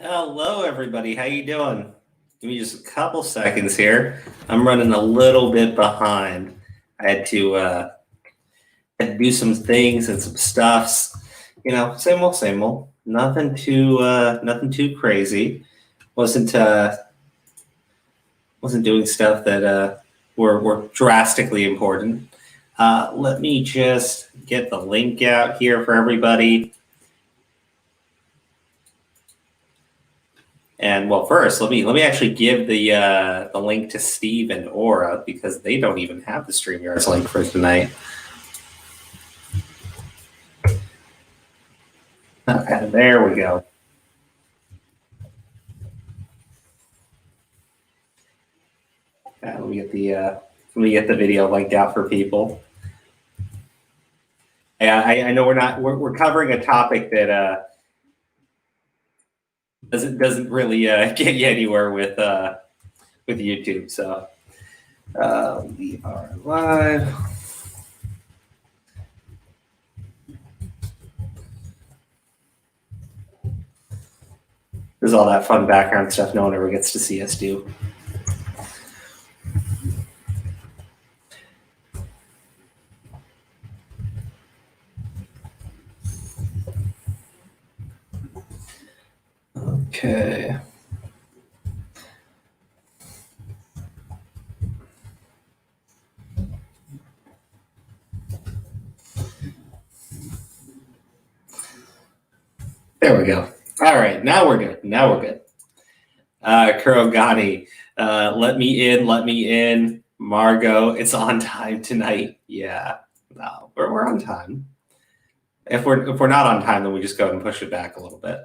Hello, everybody. How you doing? Give me just a couple seconds here. I'm running a little bit behind. I had to do some things and some stuffs. You know, same old, same old. Nothing too crazy. Wasn't doing stuff that were drastically important. Let me just get the link out here for everybody. And well, first, let me actually give the link to Steve and Aura because they don't even have the StreamYards link for tonight. Okay, there we go. Let me get the video linked out for people. Yeah, I know we're covering a topic that doesn't really get you anywhere with YouTube. So we are live. There's all that fun background stuff no one ever gets to see us do. Okay. There we go. All right, now we're good. Kurogani, let me in. Margot, it's on time tonight. Yeah, no, we're on time. If we're not on time, then we just go ahead and push it back a little bit.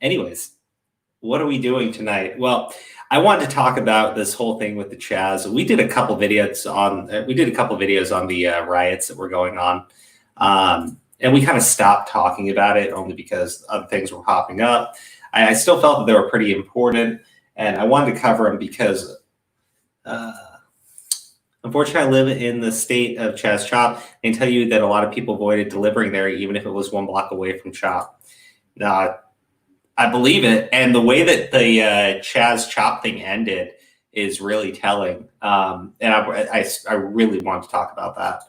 Anyways, what are we doing tonight? Well, I wanted to talk about this whole thing with the CHAZ. We did a couple videos on the riots that were going on. And we kind of stopped talking about it only because other things were popping up. I still felt that they were pretty important, and I wanted to cover them because, unfortunately, I live in the state of CHAZ Chop and tell you that a lot of people avoided delivering there, even if it was 1 block away from Chop. I believe it, and the way that the CHAZ Chop thing ended is really telling, and I really want to talk about that.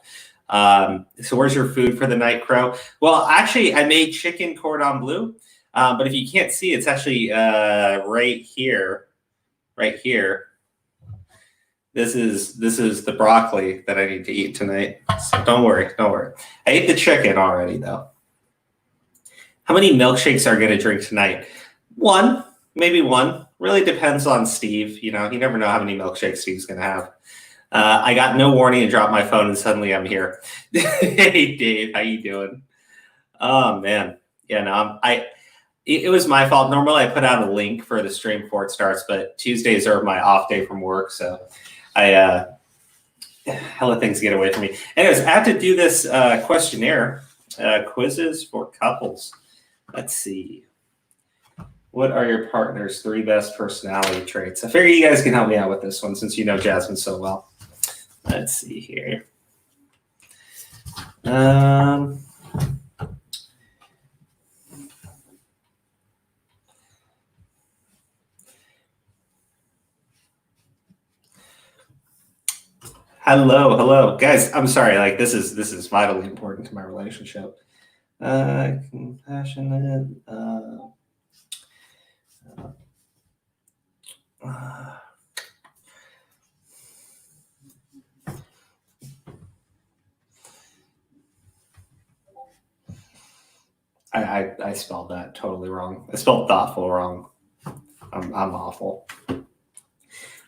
So where's your food for the night, Crow? Well, actually, I made chicken cordon bleu, but if you can't see, it's actually right here. This is the broccoli that I need to eat tonight. So don't worry. I ate the chicken already, though. How many milkshakes are going to drink tonight? One, maybe one. Really depends on Steve. You know, you never know how many milkshakes Steve's going to have. I got no warning and dropped my phone, and suddenly I'm here. Hey, Dave, how you doing? Oh man, yeah, no, it was my fault. Normally, I put out a link for the stream before it starts, but Tuesdays are my off day from work, so I let things get away from me. Anyways, I have to do this questionnaire, quizzes for couples. Let's see. What are your partner's 3 best personality traits? I figure you guys can help me out with this one since you know Jasmine so well. Let's see here. Hello, guys. I'm sorry. Like this is vitally important to my relationship. Compassionate. I spelled that totally wrong. I spelled thoughtful wrong. I'm awful.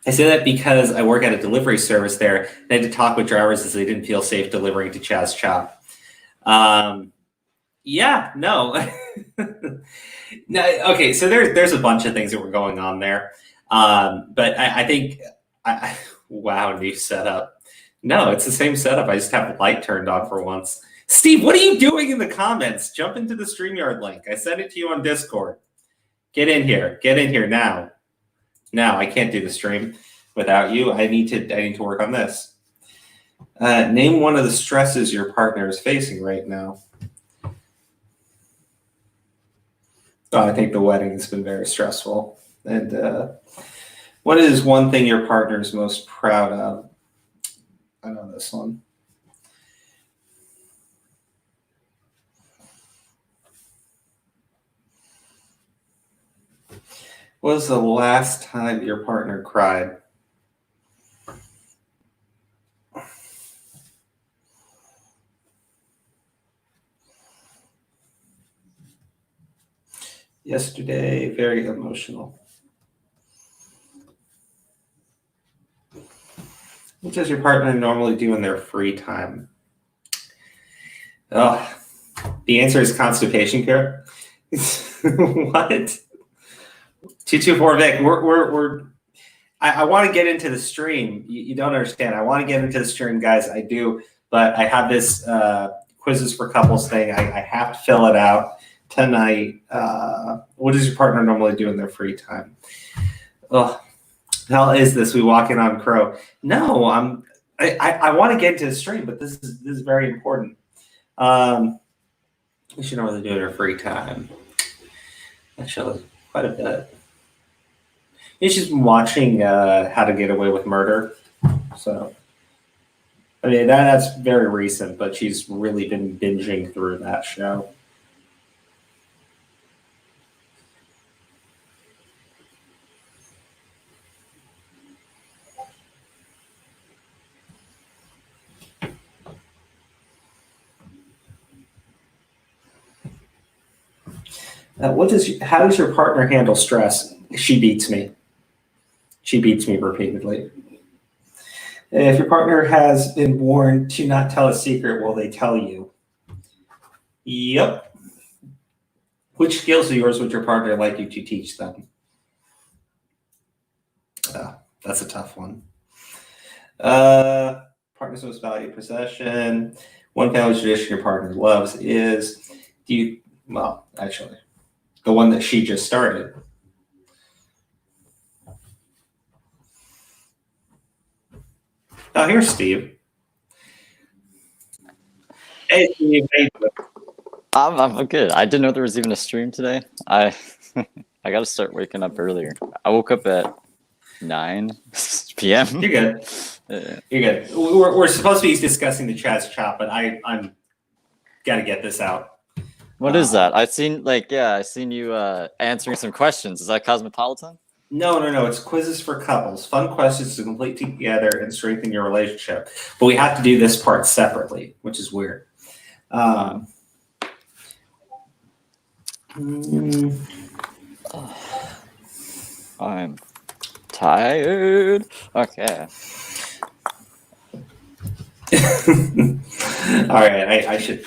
I say that because I work at a delivery service there. And I had to talk with drivers as they didn't feel safe delivering to CHAZ Chop. Yeah, no. No. Okay, so there's a bunch of things that were going on there. But I think, wow, new setup. No, it's the same setup. I just have the light turned on for once. Steve, what are you doing in the comments? Jump into the StreamYard link. I sent it to you on Discord. Get in here now. Now, I can't do the stream without you. I need to work on this. Name one of the stresses your partner is facing right now. I think the wedding has been very stressful. And what is one thing your partner is most proud of? I know this one. When was the last time your partner cried? Yesterday, very emotional. What does your partner normally do in their free time? Oh, the answer is constipation care. What? 224 Vic, I want to get into the stream. You don't understand. I want to get into the stream, guys. I do, but I have this quizzes for couples thing. I have to fill it out tonight. What does your partner normally do in their free time? Oh, hell is this? We walk in on Crow. No, I want to get into the stream, but this is very important. We should normally do it in our free time. Actually, quite a bit. She's been watching How to Get Away with Murder. So, I mean, that's very recent, but she's really been binging through that show. How does your partner handle stress? She beats me. She beats me repeatedly. If your partner has been warned to not tell a secret, will they tell you? Yep. Which skills of yours would your partner like you to teach them? That's a tough one. Partner's most valued possession. One family tradition your partner loves is, actually, the one that she just started. Oh, here's Steve. Hey, Steve. How you doing? I'm good. I didn't know there was even a stream today. I got to start waking up earlier. I woke up at 9 p.m. You're good. You're good. We're supposed to be discussing the CHAZ chat, but I'm got to get this out. What is that? I seen you answering some questions. Is that Cosmopolitan? No. It's quizzes for couples. Fun questions to complete together and strengthen your relationship. But we have to do this part separately, which is weird. I'm tired. Okay. All right. I should.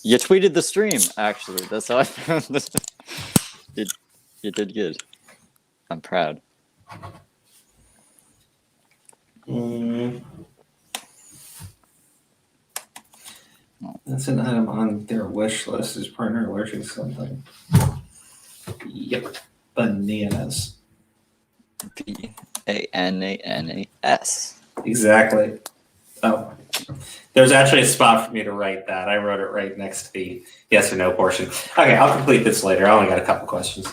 You tweeted the stream. Actually, that's how I found this. You did good. I'm proud. That's an item on their wish list. Is partner allergic to something? Yep. Bananas. BANANAS. Exactly. Oh, there's actually a spot for me to write that. I wrote it right next to the yes or no portion. Okay, I'll complete this later. I only got a couple questions.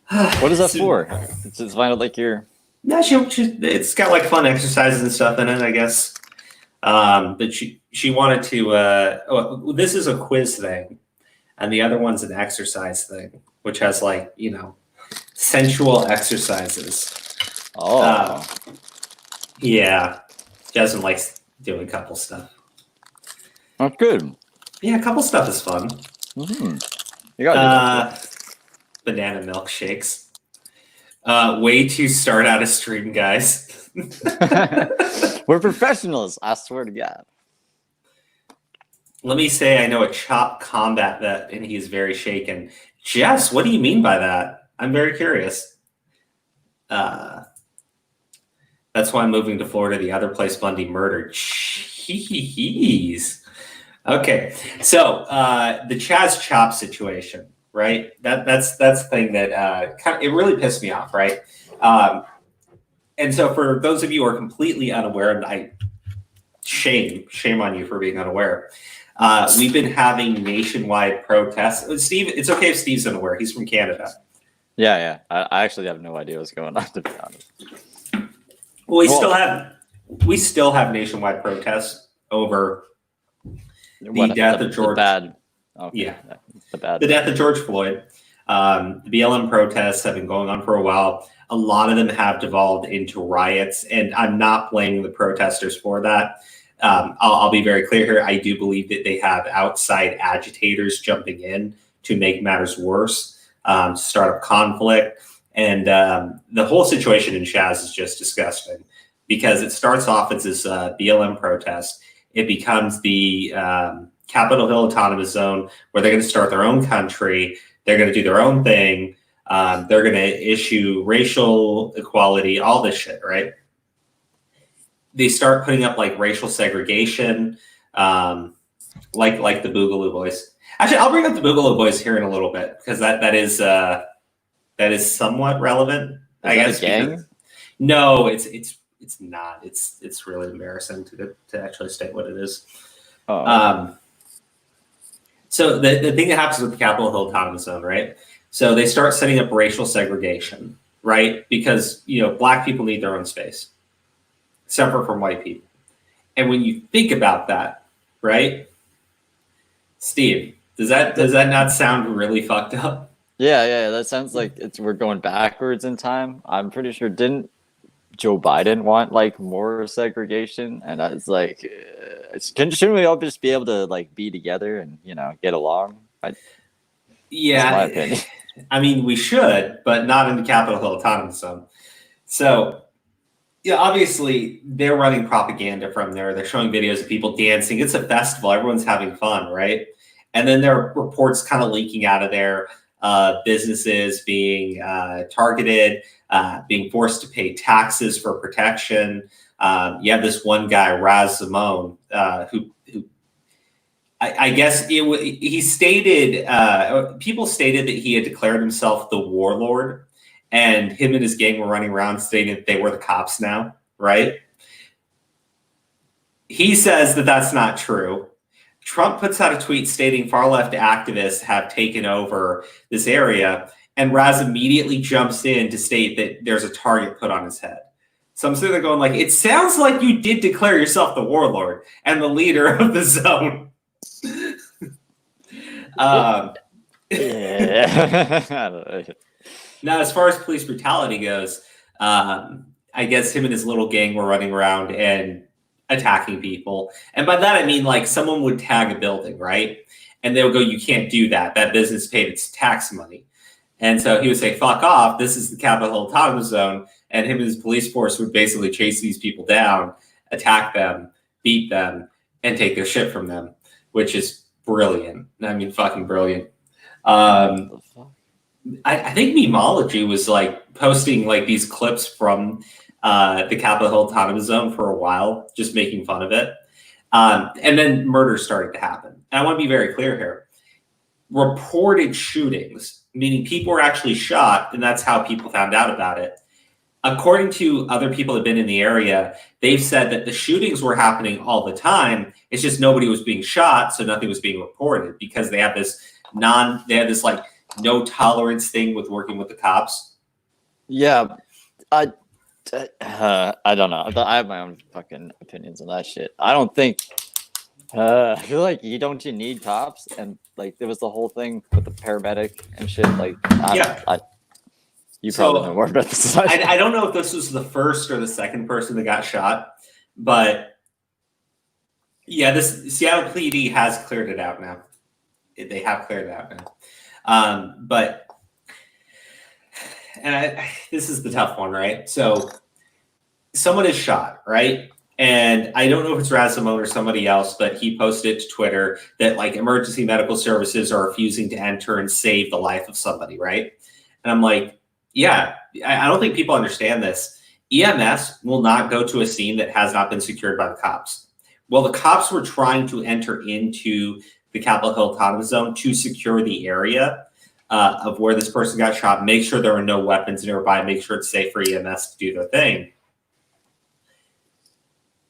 What is that for? It's just find out like your. No, it's got like fun exercises and stuff in it, I guess. But she wanted to. This is a quiz thing, and the other one's an exercise thing, which has like sensual exercises. Oh. Yeah, Jasmine likes doing couple stuff. That's good. Yeah, couple stuff is fun. Mm-hmm. You got banana milkshakes. Way to start out a stream, guys. We're professionals, I swear to God. Let me say I know a Chop combat vet, and he's very shaken. Jess, what do you mean by that? I'm very curious. That's why I'm moving to Florida, the other place Bundy murdered. Jeez. Okay, so the Chaz Chop situation, right? That's the thing that it really pissed me off, right? And so for those of you who are completely unaware, and shame on you for being unaware. We've been having nationwide protests. Steve, it's okay if Steve's unaware. He's from Canada. Yeah. I actually have no idea what's going on, to be honest. Well, we still have nationwide protests over the death of George. The death of George Floyd. The BLM protests have been going on for a while. A lot of them have devolved into riots, and I'm not blaming the protesters for that. I'll be very clear here. I do believe that they have outside agitators jumping in to make matters worse, to start up conflict. And the whole situation in CHAZ is just disgusting because it starts off as this BLM protest. It becomes the Capitol Hill Autonomous Zone where they're going to start their own country. They're going to do their own thing. They're going to issue racial equality, all this shit, right? They start putting up like racial segregation, like the Boogaloo Boys. Actually, I'll bring up the Boogaloo Boys here in a little bit because that is somewhat relevant. I guess. A gang? No, it's not. It's really embarrassing to actually state what it is. Oh. So the thing that happens with the Capitol Hill Autonomous Zone, right? So they start setting up racial segregation, right? Because black people need their own space, separate from white people. And when you think about that, right, Steve, does that not sound really fucked up? Yeah. That sounds like we're going backwards in time. I'm pretty sure didn't Joe Biden want like more segregation? And I was like, shouldn't we all just be able to like be together and get along? Yeah, that's my opinion. I mean, we should, but not in the Capitol Hill Autonomous Zone. So, yeah, obviously they're running propaganda from there. They're showing videos of people dancing. It's a festival. Everyone's having fun, right? And then there are reports kind of leaking out of there, businesses being targeted, being forced to pay taxes for protection. You have this one guy, Raz Simone, who I guess he stated, people stated that he had declared himself the warlord, and him and his gang were running around stating that they were the cops now, right? He says that that's not true. Trump puts out a tweet stating far-left activists have taken over this area, and Raz immediately jumps in to state that there's a target put on his head. So I'm sitting there going like, it sounds like you did declare yourself the warlord and the leader of the zone. Yeah. Now, as far as police brutality goes, I guess him and his little gang were running around and attacking people. And by that, I mean, like, someone would tag a building, right? And they would go, you can't do that. That business paid its tax money. And so he would say, fuck off. This is the Capitol Hill Autonomous Zone. And him and his police force would basically chase these people down, attack them, beat them, and take their shit from them, which is brilliant. I mean, fucking brilliant. I think Memeology was like posting like these clips from the Capitol Hill Autonomous Zone for a while, just making fun of it. And then murder started to happen. And I want to be very clear here. Reported shootings, meaning people were actually shot, and that's how people found out about it. According to other people that have been in the area, they've said that the shootings were happening all the time. It's just nobody was being shot, so nothing was being reported because they have this like no tolerance thing with working with the cops. Yeah, I don't know. I have my own fucking opinions on that shit. I don't think. I feel like you need cops, and like there was the whole thing with the paramedic and shit. Like, you probably know more about this. I don't know if this was the first or the second person that got shot, but yeah, this Seattle PD has cleared it out now. They have cleared it out now. But this is the tough one, right? So someone is shot, right? And I don't know if it's Razamone or somebody else, but he posted to Twitter that like emergency medical services are refusing to enter and save the life of somebody, right? And I'm like, yeah, I don't think people understand this. EMS will not go to a scene that has not been secured by the cops. Well, the cops were trying to enter into the Capitol Hill Autonomous Zone to secure the area of where this person got shot, make sure there are no weapons nearby, make sure it's safe for EMS to do their thing.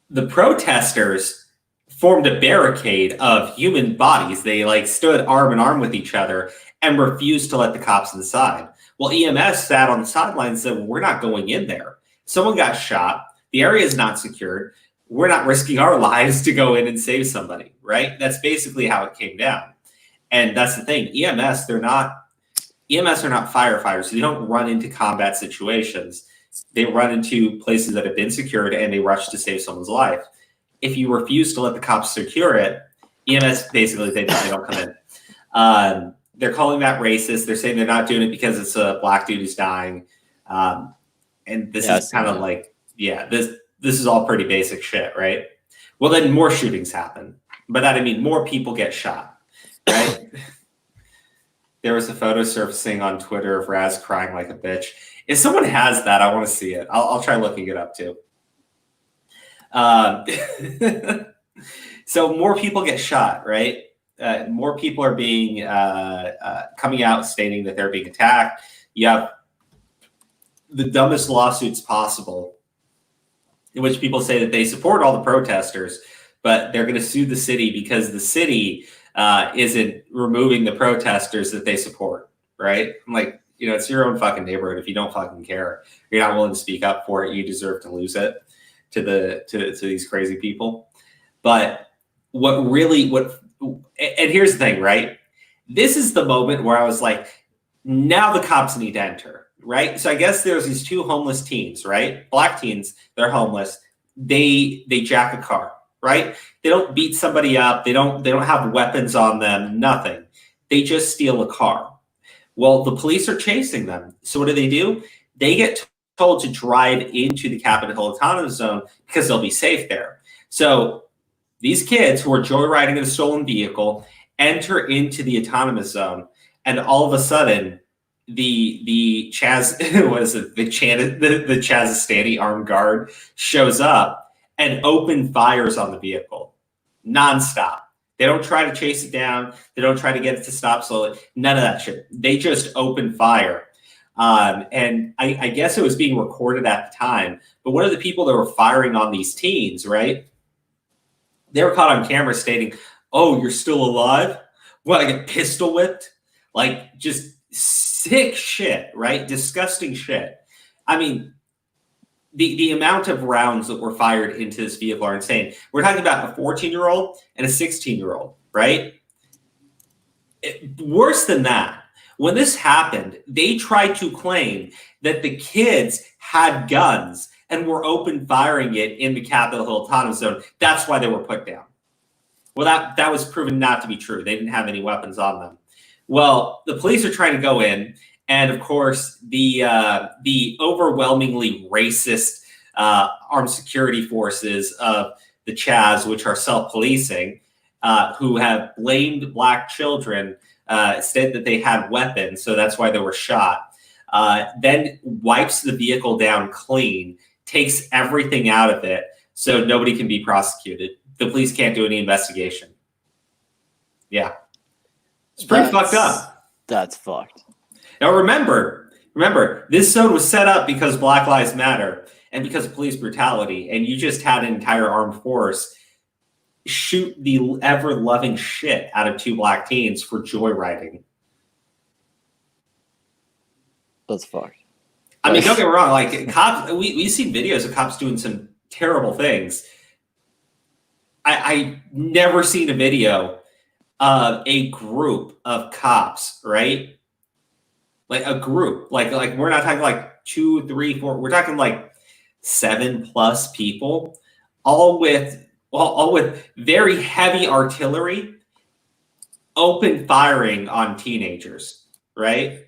The protesters formed a barricade of human bodies. They like stood arm in arm with each other and refused to let the cops inside. Well, EMS sat on the sidelines and said, we're not going in there. Someone got shot. The area is not secured. We're not risking our lives to go in and save somebody, right? That's basically how it came down. And that's the thing. EMS are not firefighters. They don't run into combat situations. They run into places that have been secured and they rush to save someone's life. If you refuse to let the cops secure it, EMS basically they don't come in. They're calling that racist. They're saying they're not doing it because it's a black dude who's dying. And this is kind of like, this is all pretty basic shit, right? Well, then more shootings happen. By that I mean more people get shot, right? There was a photo surfacing on Twitter of Raz crying like a bitch. If someone has that, I want to see it. I'll try looking it up too. So more people get shot, right? More people are being coming out stating that they're being attacked. You have the dumbest lawsuits possible, in which people say that they support all the protesters, but they're going to sue the city because the city isn't removing the protesters that they support, right? I'm like, it's your own fucking neighborhood. If you don't fucking care, you're not willing to speak up for it, you deserve to lose it to these crazy people. But and here's the thing, right? This is the moment where I was like, now the cops need to enter, right? So I guess there's these two homeless teens, right? Black teens, they're homeless. They jack a car, right? They don't beat somebody up. They don't have weapons on them, nothing. They just steal a car. Well, the police are chasing them. So what do? They get told to drive into the Capitol Autonomous Zone because they'll be safe there. So these kids who are joyriding in a stolen vehicle enter into the autonomous zone, and all of a sudden, the CHAZ the Chazistani armed guard shows up and open fires on the vehicle nonstop. They don't try to chase it down. They don't try to get it to stop slowly. None of that shit. They just open fire. And I guess it was being recorded at the time. But one of the people that were firing on these teens, right? They were caught on camera stating, "Oh, you're still alive? What, I get pistol whipped?" Like, just sick shit, right? Disgusting shit. I mean, the amount of rounds that were fired into this vehicle are insane. We're talking about a 14-year-old and a 16-year-old, right? Worse than that, when this happened, they tried to claim that the kids had guns and were open firing it in the Capitol Hill Autonomous Zone. That's why they were put down. Well, that was proven not to be true. They didn't have any weapons on them. Well, the police are trying to go in, and of course, the overwhelmingly racist armed security forces of the CHAZ, which are self-policing, who have blamed black children, said that they had weapons, so that's why they were shot. Then wipes the vehicle down clean, takes everything out of it, so nobody can be prosecuted. The police can't do any investigation. Yeah. It's pretty fucked up. That's fucked. Now remember, this zone was set up because Black Lives Matter and because of police brutality, and you just had an entire armed force shoot the ever-loving shit out of two black teens for joyriding. That's fucked. I mean, don't get me wrong, like cops, we've seen videos of cops doing some terrible things. I never seen a video of a group of cops, right? Like a group, like we're not talking like 2, 3, 4. We're talking like 7+ people, all with very heavy artillery, open firing on teenagers, right?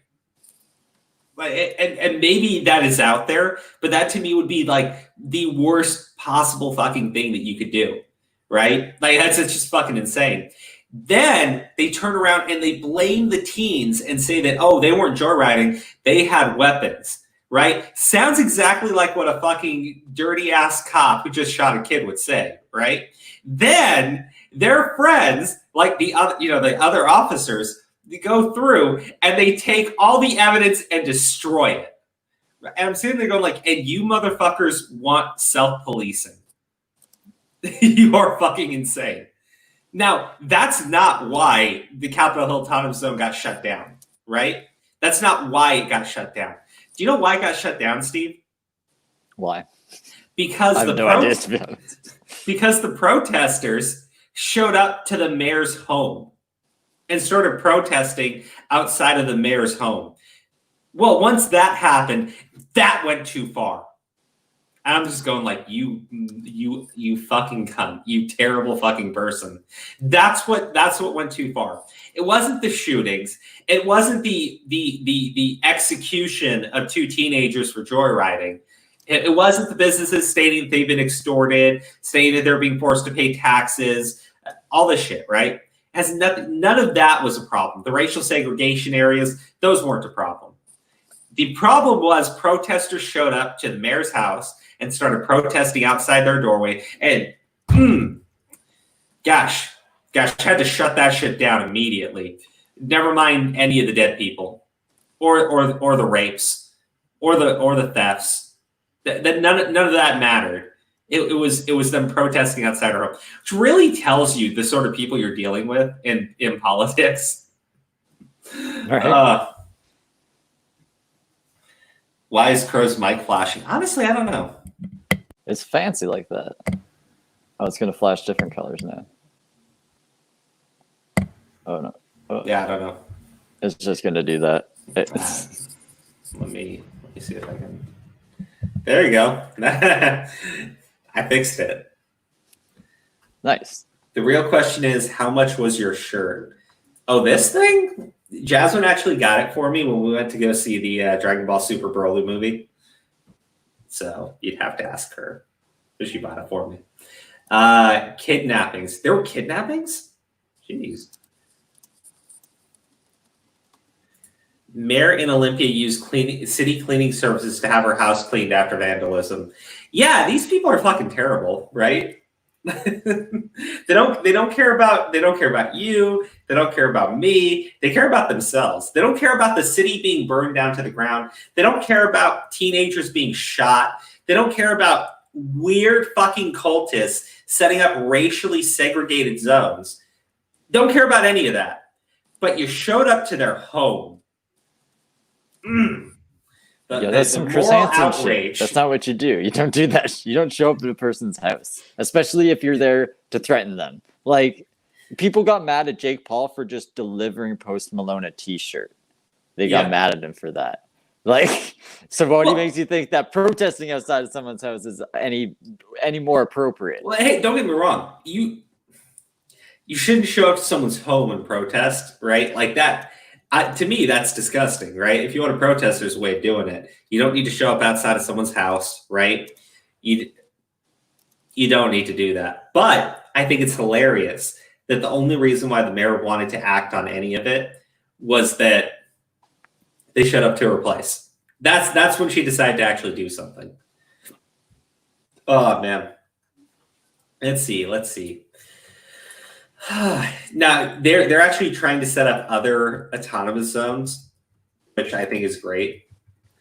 And maybe that is out there, but that to me would be like the worst possible fucking thing that you could do, right? Like that's just fucking insane. Then they turn around and they blame the teens and say that, oh, they weren't joyriding, they had weapons, right? Sounds exactly like what a fucking dirty ass cop who just shot a kid would say, right? Then their friends, like the other officers, they go through and they take all the evidence and destroy it. And I'm sitting there going like, and you motherfuckers want self-policing. You are fucking insane. Now, that's not why the Capitol Hill Autonomous Zone got shut down, right? That's not why it got shut down. Do you know why it got shut down, Steve? Why? Because I have no idea, to be honest. Because the protesters showed up to the mayor's home and started protesting outside of the mayor's home. Well, once that happened, that went too far. I'm just going like, you fucking cunt, you terrible fucking person. That's what went too far. It wasn't the shootings. It wasn't the execution of 2 teenagers for joyriding. It wasn't the businesses stating they've been extorted, stating that they're being forced to pay taxes, all this shit, right? Has nothing. None of that was a problem. The racial segregation areas, those weren't a problem. The problem was protesters showed up to the mayor's house and started protesting outside their doorway. And gosh, had to shut that shit down immediately. Never mind any of the dead people, or the rapes, or the thefts. That none of that mattered. It was them protesting outside our home, which really tells you the sort of people you're dealing with in politics. Right. Why is Crow's mic flashing? Honestly, I don't know. It's fancy like that. Oh, it's going to flash different colors now. Oh, no. Oh. Yeah, I don't know. It's just going to do that. Let me see if I can. There you go. I fixed it. Nice. The real question is, how much was your shirt? Oh, this thing? Jasmine actually got it for me when we went to go see the Dragon Ball Super Broly movie. So you'd have to ask her. But she bought it for me. Kidnappings. There were kidnappings? Jeez. Mayor in Olympia used city cleaning services to have her house cleaned after vandalism. Yeah, these people are fucking terrible, right? they don't care about you. They don't care about me. They care about themselves. They don't care about the city being burned down to the ground. They don't care about teenagers being shot. They don't care about weird fucking cultists setting up racially segregated zones. Don't care about any of that. But you showed up to their home. That's some chrysanthemum shit. That's not what you do. You don't do that. You don't show up at a person's house, especially if you're there to threaten them. Like, people got mad at Jake Paul for just delivering Post Malone a T-shirt. They got mad at him for that. Like, so what makes you think that protesting outside of someone's house is any more appropriate? Well, hey, don't get me wrong. You shouldn't show up to someone's home and protest, right? Like that. To me, that's disgusting, right? If you want to protest, there's a way of doing it. You don't need to show up outside of someone's house, right? You don't need to do that. But I think it's hilarious that the only reason why the mayor wanted to act on any of it was that they showed up to her place. That's when she decided to actually do something. Oh, man. Let's see. Now they're actually trying to set up other autonomous zones, which I think is great.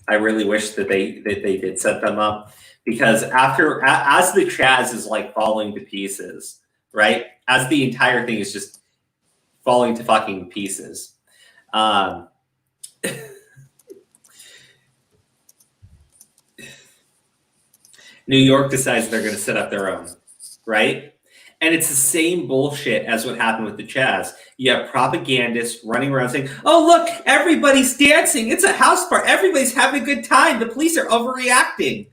I really wish that they did set them up, because as the CHAZ is like falling to pieces, right? As the entire thing is just falling to fucking pieces. New York decides they're going to set up their own, right? And it's the same bullshit as what happened with the CHAZ. You have propagandists running around saying, oh, look, everybody's dancing. It's a house party. Everybody's having a good time. The police are overreacting.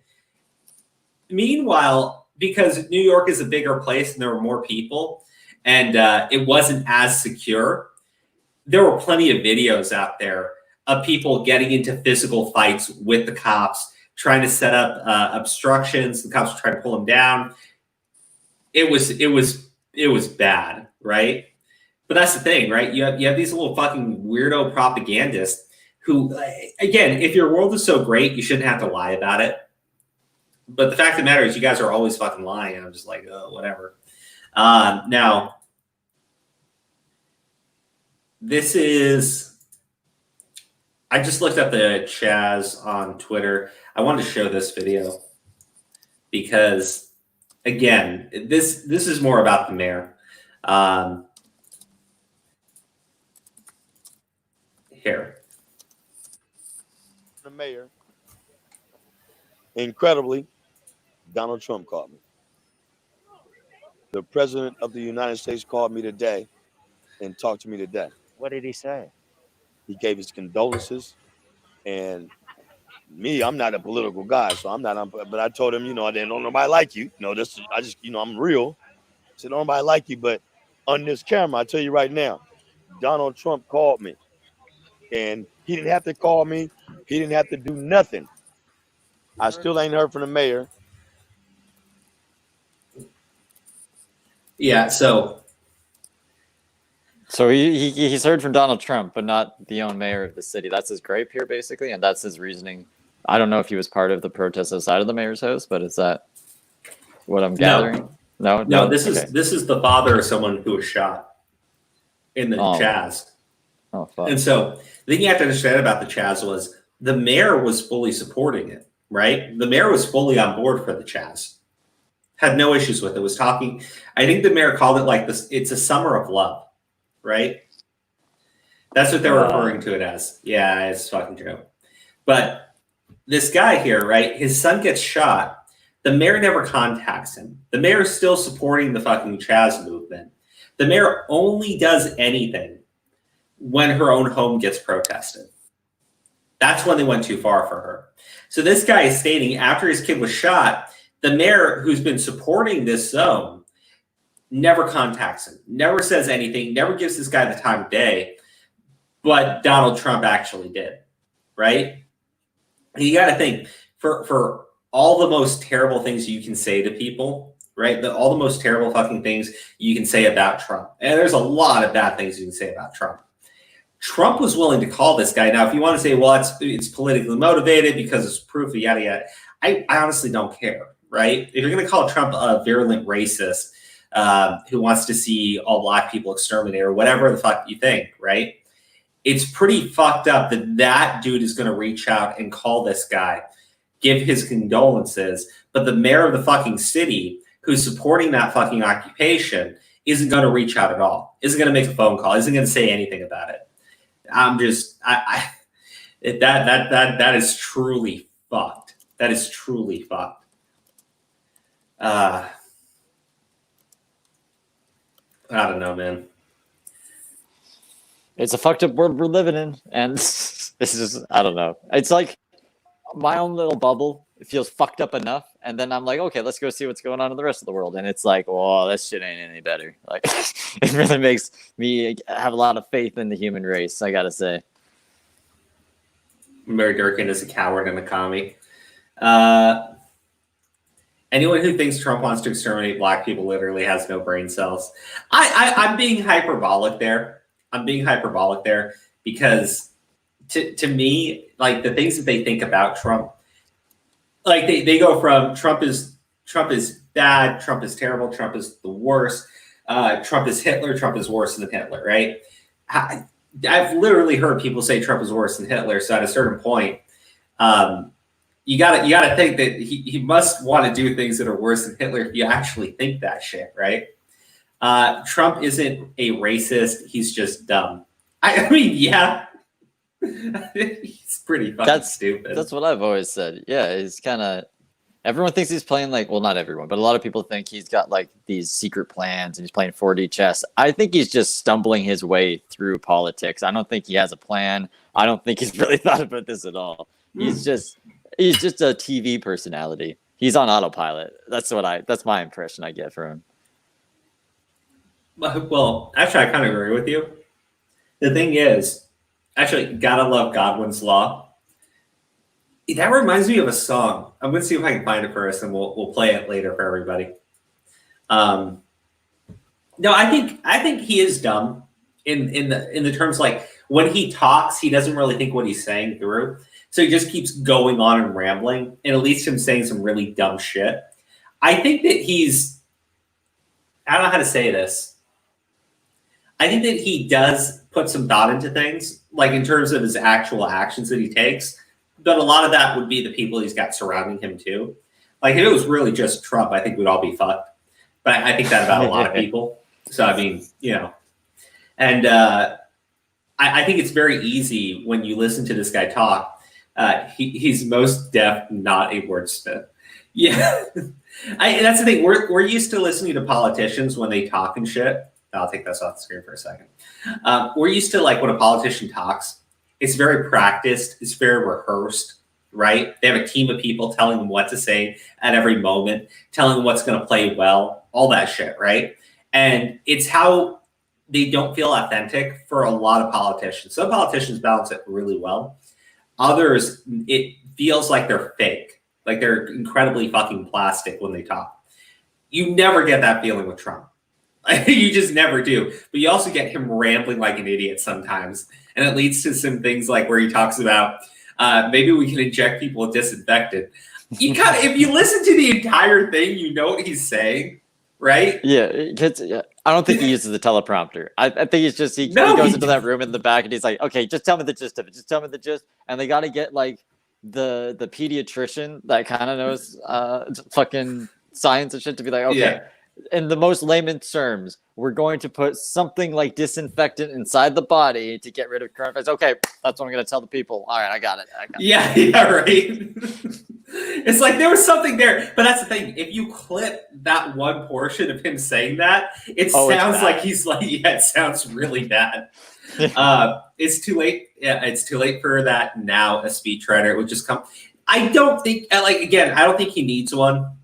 Meanwhile, because New York is a bigger place and there were more people and it wasn't as secure, there were plenty of videos out there of people getting into physical fights with the cops, trying to set up obstructions. The cops were trying to pull them down. It was bad, right? But that's the thing, right? You have these little fucking weirdo propagandists who, again, if your world is so great, you shouldn't have to lie about it. But the fact of the matter is, you guys are always fucking lying. I'm just like, oh, whatever. Now, this is. I just looked up the CHAZ on Twitter. I wanted to show this video because again, this is more about the mayor. Here. The mayor. Incredibly, Donald Trump called me. The president of the United States called me today and talked to me today. What did he say? He gave his condolences, and me, I'm not a political guy, so I'm not. But I told him, I didn't know nobody like you. I'm real. I said, nobody like you, but on this camera, I tell you right now, Donald Trump called me, and he didn't have to call me. He didn't have to do nothing. I still ain't heard from the mayor. Yeah, so he's heard from Donald Trump, but not the own mayor of the city. That's his gripe here, basically, and that's his reasoning. I don't know if he was part of the protest outside of the mayor's house, but is that what I'm gathering? No. This is the father of someone who was shot in the CHAZ. Oh, fuck. And so the thing you have to understand about the CHAZ was the mayor was fully supporting it, right? The mayor was fully on board for the CHAZ. Had no issues with it. Was talking. I think the mayor called it like this. It's a summer of love, right? That's what they're referring to it as. Yeah, it's a fucking joke. But this guy here, right? His son gets shot. The mayor never contacts him. The mayor is still supporting the fucking CHAZ movement. The mayor only does anything when her own home gets protested. That's when they went too far for her. So this guy is stating after his kid was shot, the mayor who's been supporting this zone never contacts him, never says anything, never gives this guy the time of day, but Donald Trump actually did, right? And you got to think, for all the most terrible things you can say to people, right? All the most terrible fucking things you can say about Trump. And there's a lot of bad things you can say about Trump. Trump was willing to call this guy. Now, if you want to say, well, it's politically motivated because it's proof of yada yada, I honestly don't care, right? If you're going to call Trump a virulent racist who wants to see all black people exterminated or whatever the fuck you think, right? It's pretty fucked up that dude is going to reach out and call this guy, give his condolences, but the mayor of the fucking city who's supporting that fucking occupation isn't going to reach out at all, isn't going to make a phone call, isn't going to say anything about it. That is truly fucked. That is truly fucked. I don't know, man. It's a fucked up world we're living in, and this is, I don't know. It's like my own little bubble. It feels fucked up enough, and then I'm like, okay, let's go see what's going on in the rest of the world, and it's like, well, this shit ain't any better. Like, it really makes me have a lot of faith in the human race, I gotta say. Mary Durkin is a coward and a commie. Anyone who thinks Trump wants to exterminate black people literally has no brain cells. I'm being hyperbolic there. Because to me, like the things that they think about Trump, like they go from Trump is bad, Trump is terrible, Trump is the worst, Trump is Hitler, Trump is worse than Hitler, right? I've literally heard people say Trump is worse than Hitler. So at a certain point, you gotta think that he must want to do things that are worse than Hitler if you actually think that shit, right? Trump isn't a racist; he's just dumb. I mean, yeah, he's pretty fucking stupid. That's what I've always said. Yeah, he's kind of. Everyone thinks he's playing like, well, not everyone, but a lot of people think he's got like these secret plans and he's playing 4D chess. I think he's just stumbling his way through politics. I don't think he has a plan. I don't think he's really thought about this at all. He's just a TV personality. He's on autopilot. That's my impression I get from him. Well, actually, I kind of agree with you. The thing is, actually, gotta love Godwin's Law. That reminds me of a song. I'm going to see if I can find it first, and we'll play it later for everybody. No, I think he is dumb in the terms like when he talks, he doesn't really think what he's saying through, so he just keeps going on and rambling, and it leads to him saying some really dumb shit. I think that I don't know how to say this. I think that he does put some thought into things, like in terms of his actual actions that he takes. But a lot of that would be the people he's got surrounding him too. Like if it was really just Trump, I think we'd all be fucked. But I think that about a lot of people. So I mean, you know, and I think it's very easy when you listen to this guy talk. He's most def not a wordsmith. Yeah, that's the thing. We're used to listening to politicians when they talk and shit. I'll take this off the screen for a second. We're used to like when a politician talks, it's very practiced, it's very rehearsed, right? They have a team of people telling them what to say at every moment, telling them what's going to play well, all that shit, right? And it's how they don't feel authentic for a lot of politicians. Some politicians balance it really well. Others, it feels like they're fake, like they're incredibly fucking plastic when they talk. You never get that feeling with Trump. You just never do. But you also get him rambling like an idiot sometimes. And it leads to some things like where he talks about maybe we can inject people with disinfectant. You kind of, if you listen to the entire thing, you know what he's saying, right? Yeah, I don't think he uses the teleprompter. I think it's just he goes into that room in the back and he's like, okay, just tell me the gist of it. Just tell me the gist. And they got to get like the pediatrician that kind of knows fucking science and shit to be like, okay. Yeah. In the most layman's terms, we're going to put something like disinfectant inside the body to get rid of coronavirus. Okay, that's what I'm going to tell the people. All right, I got it. Yeah, right. It's like there was something there, but that's the thing. If you clip that one portion of him saying that, it sounds like he's like, yeah, it sounds really bad. It's too late. Yeah, it's too late for that now. A speechwriter would just come. I don't think, like, again, I don't think he needs one.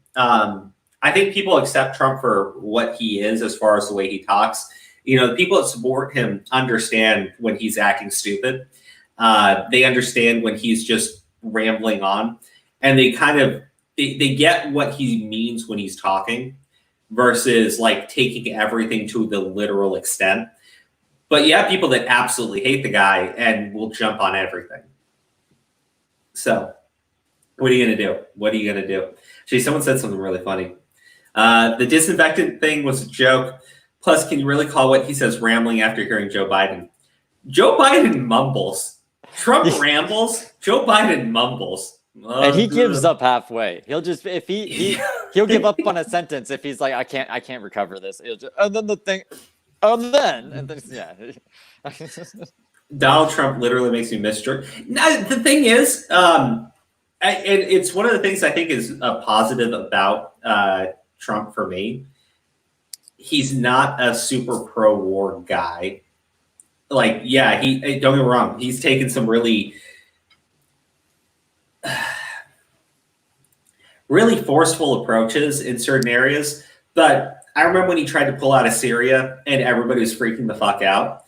I think people accept Trump for what he is as far as the way he talks. You know, the people that support him understand when he's acting stupid. They understand when he's just rambling on. And they kind of, they get what he means when he's talking versus like taking everything to the literal extent. But you have people that absolutely hate the guy and will jump on everything. So what are you going to do? What are you going to do? Actually, someone said something really funny. The disinfectant thing was a joke. Plus, can you really call what he says rambling after hearing Joe Biden? Joe Biden mumbles. Trump rambles. Joe Biden mumbles. And he gives up halfway. He'll just he'll give up on a sentence if he's like, I can't recover this. He'll just, and then the thing, and then yeah. Donald Trump literally makes me miss George. Now, the thing is, and it's one of the things I think is a positive about Trump for me. He's not a super pro-war guy. Like, yeah, don't get me wrong. He's taken some really, really forceful approaches in certain areas. But I remember when he tried to pull out of Syria and everybody was freaking the fuck out.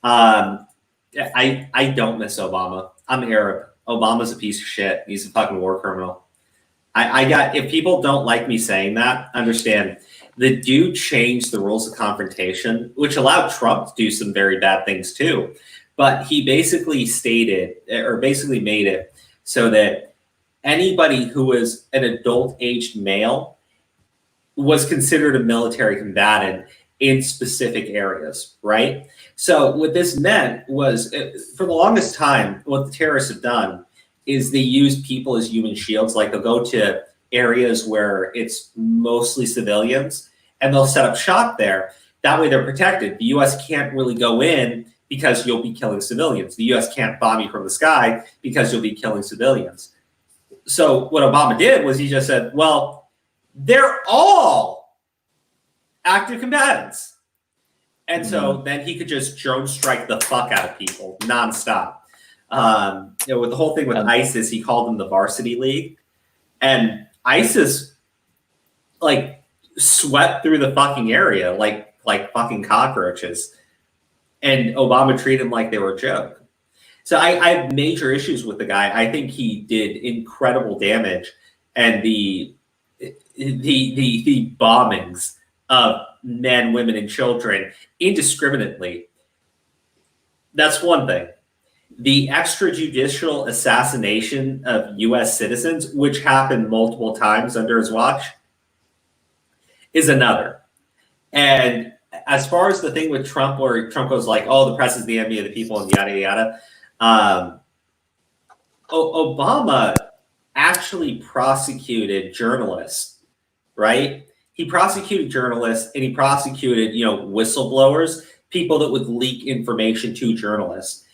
I don't miss Obama. I'm Arab. Obama's a piece of shit. He's a fucking war criminal. If people don't like me saying that, understand the dude changed the rules of confrontation, which allowed Trump to do some very bad things too. But he basically made it so that anybody who was an adult-aged male was considered a military combatant in specific areas, right? So what this meant was, for the longest time, what the terrorists have done is they use people as human shields. Like they'll go to areas where it's mostly civilians and they'll set up shop there. That way they're protected. The U.S. can't really go in because you'll be killing civilians. The U.S. can't bomb you from the sky because you'll be killing civilians. So what Obama did was he just said, well, they're all active combatants. And so then he could just drone strike the fuck out of people nonstop. With the whole thing with ISIS, he called them the varsity league, and ISIS like swept through the fucking area like fucking cockroaches, and Obama treated them like they were a joke. So I have major issues with the guy. I think he did incredible damage, and the bombings of men, women, and children indiscriminately. That's one thing. The extrajudicial assassination of U.S. citizens, which happened multiple times under his watch, is another. And as far as the thing with Trump, where Trump goes like, oh, the press is the enemy of the people and yada, yada. Obama actually prosecuted journalists, right? He prosecuted journalists and he prosecuted, whistleblowers, people that would leak information to journalists.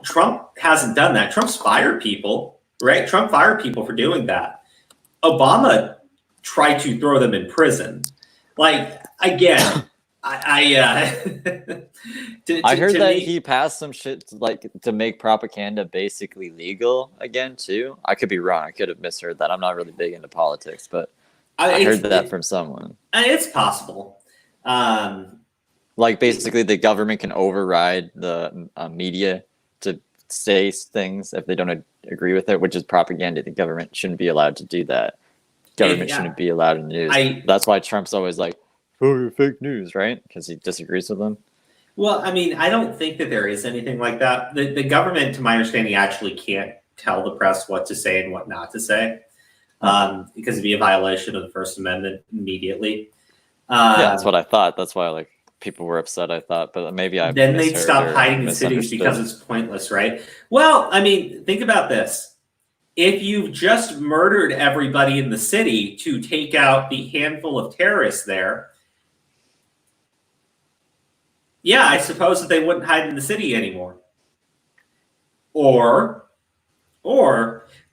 Trump hasn't done that. Trump's fired people, right? Trump fired people for doing that. Obama tried to throw them in prison. Like, again, I heard that he passed some shit to make propaganda basically legal again too. I could be wrong. I could have misheard that. I'm not really big into politics, but I heard that from someone. It's possible. Like basically, the government can override the media to say things if they don't agree with it, which is propaganda. The government shouldn't be allowed to do that. Government shouldn't be allowed in the news. That's why Trump's always like, "Oh, fake news," right? Because he disagrees with them. Well, I mean, I don't think that there is anything like that. The government, to my understanding, actually can't tell the press what to say and what not to say, because it'd be a violation of the First Amendment immediately. Yeah, that's what I thought. That's why people were upset, I thought, but maybe then they'd stop hiding in cities because it's pointless, right? Well, I mean, think about this. If you've just murdered everybody in the city to take out the handful of terrorists there, yeah, I suppose that they wouldn't hide in the city anymore. Or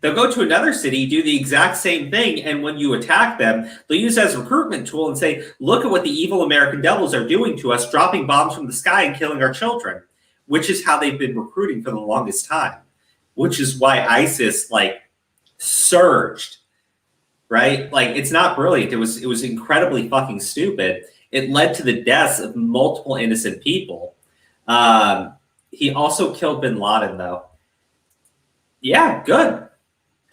they'll go to another city, do the exact same thing, and when you attack them, they'll use it as a recruitment tool and say, look at what the evil American devils are doing to us, dropping bombs from the sky and killing our children, which is how they've been recruiting for the longest time, which is why ISIS, surged, right? It's not brilliant. It was incredibly fucking stupid. It led to the deaths of multiple innocent people. He also killed bin Laden, though. Yeah, good.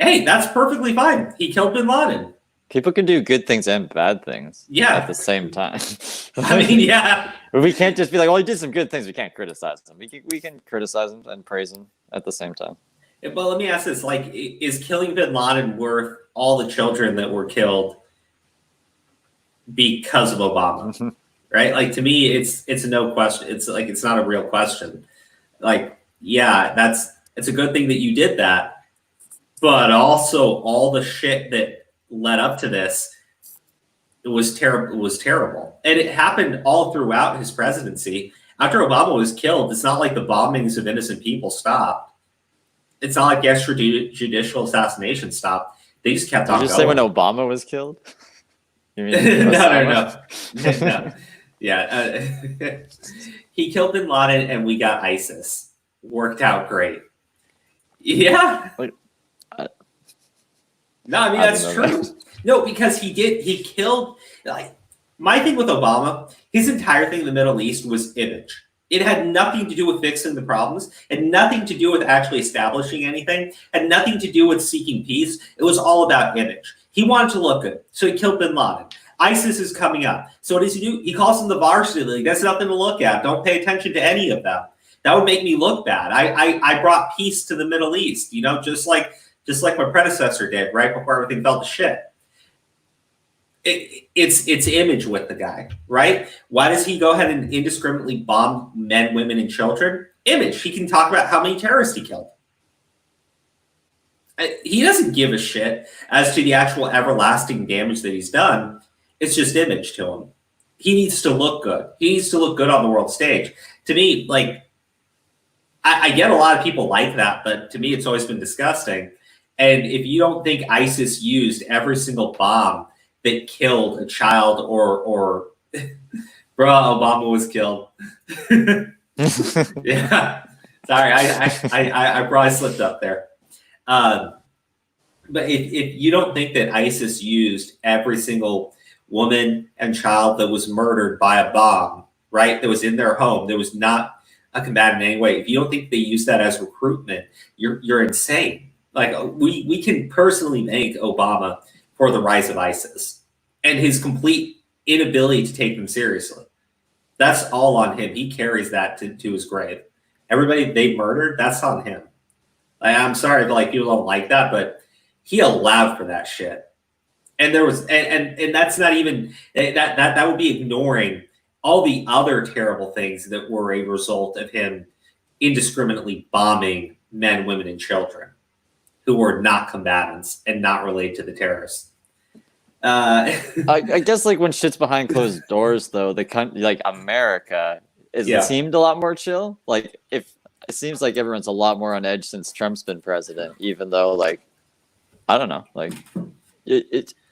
Hey, that's perfectly fine. He killed bin Laden. People can do good things and bad things at the same time. I mean, yeah. We can't just be like, he did some good things. We can't criticize him. We can criticize him and praise him at the same time. Well, let me ask this. Is killing bin Laden worth all the children that were killed because of Obama? Right? To me, it's a no question. It's not a real question. Yeah, it's a good thing that you did that. But also all the shit that led up to this, it was terrible. It was terrible. And it happened all throughout his presidency. After Obama was killed, it's not like the bombings of innocent people stopped. It's not like the extrajudicial assassination stopped. They just kept on going. Did you say when Obama was killed? You mean No. Yeah. He killed bin Laden and we got ISIS. Worked out great. Yeah. No, I mean, that's true. No, because he killed, my thing with Obama, his entire thing in the Middle East was image. It had nothing to do with fixing the problems, had nothing to do with actually establishing anything, had nothing to do with seeking peace. It was all about image. He wanted to look good, so he killed bin Laden. ISIS is coming up. So what does he do? He calls them the varsity league. That's nothing to look at. Don't pay attention to any of them. That would make me look bad. I brought peace to the Middle East, just like my predecessor did right before everything fell to shit. It's image with the guy, right? Why does he go ahead and indiscriminately bomb men, women, and children? Image. He can talk about how many terrorists he killed. He doesn't give a shit as to the actual everlasting damage that he's done. It's just image to him. He needs to look good. He needs to look good on the world stage. To me, I get a lot of people like that, but to me, it's always been disgusting. And if you don't think ISIS used every single bomb that killed a child or bro, Obama was killed. Yeah. Sorry, I probably slipped up there. But if you don't think that ISIS used every single woman and child that was murdered by a bomb, right, that was in their home, that was not a combatant in any way, if you don't think they use that as recruitment, you're insane. We can personally thank Obama for the rise of ISIS and his complete inability to take them seriously. That's all on him. He carries that to his grave. Everybody they murdered, that's on him. I'm sorry if people don't like that, but he allowed for that shit. And there was and that's not even that would be ignoring all the other terrible things that were a result of him indiscriminately bombing men, women, and children who are not combatants and not related to the terrorists. I guess like when shit's behind closed doors, though, the country like America Yeah. seemed a lot more chill. Like if it seems like everyone's a lot more on edge since Trump's been president, even though like I don't know, like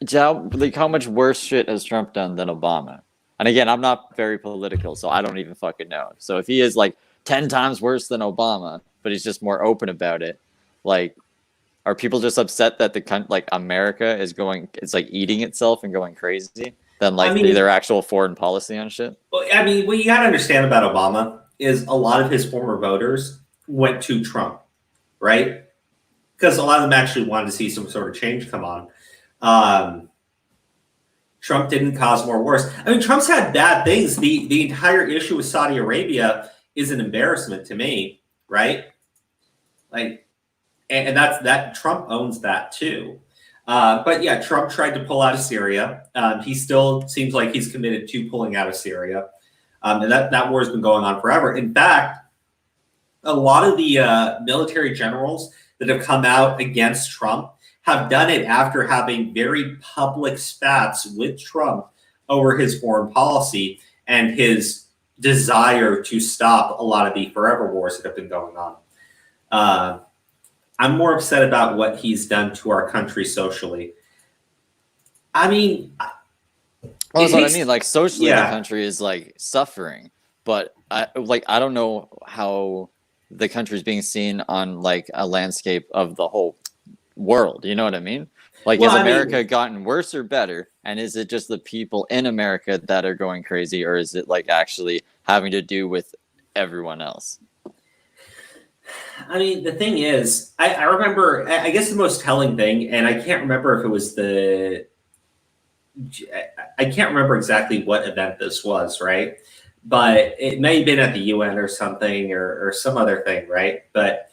how much worse shit has Trump done than Obama? And again, I'm not very political, so I don't even fucking know. So if he is like 10 times worse than Obama, but he's just more open about it, like. Are people just upset that like America is it's like eating itself and going crazy than like their actual foreign policy on shit? I mean, what you got to understand about Obama is a lot of his former voters went to Trump, right? Because a lot of them actually wanted to see some sort of change come on. Trump didn't cause more wars. I mean, Trump's had bad things. The entire issue with Saudi Arabia is an embarrassment to me, right? Like. And that Trump owns that too. But yeah, Trump tried to pull out of Syria. He still seems like he's committed to pulling out of Syria. And that war has been going on forever. In fact, a lot of the military generals that have come out against Trump have done it after having very public spats with Trump over his foreign policy and his desire to stop a lot of the forever wars that have been going on. I'm more upset about what he's done to our country socially. I mean, that's what I mean. Like socially, the country is like suffering, but I don't know how the country is being seen on like a landscape of the whole world. You know what I mean? Like, has America gotten worse or better? And is it just the people in America that are going crazy, or is it like actually having to do with everyone else? I mean, the thing is, I remember, I guess the most telling thing, and I can't remember if it was I can't remember exactly what event this was, right? But it may have been at the UN or something or some other thing, right? But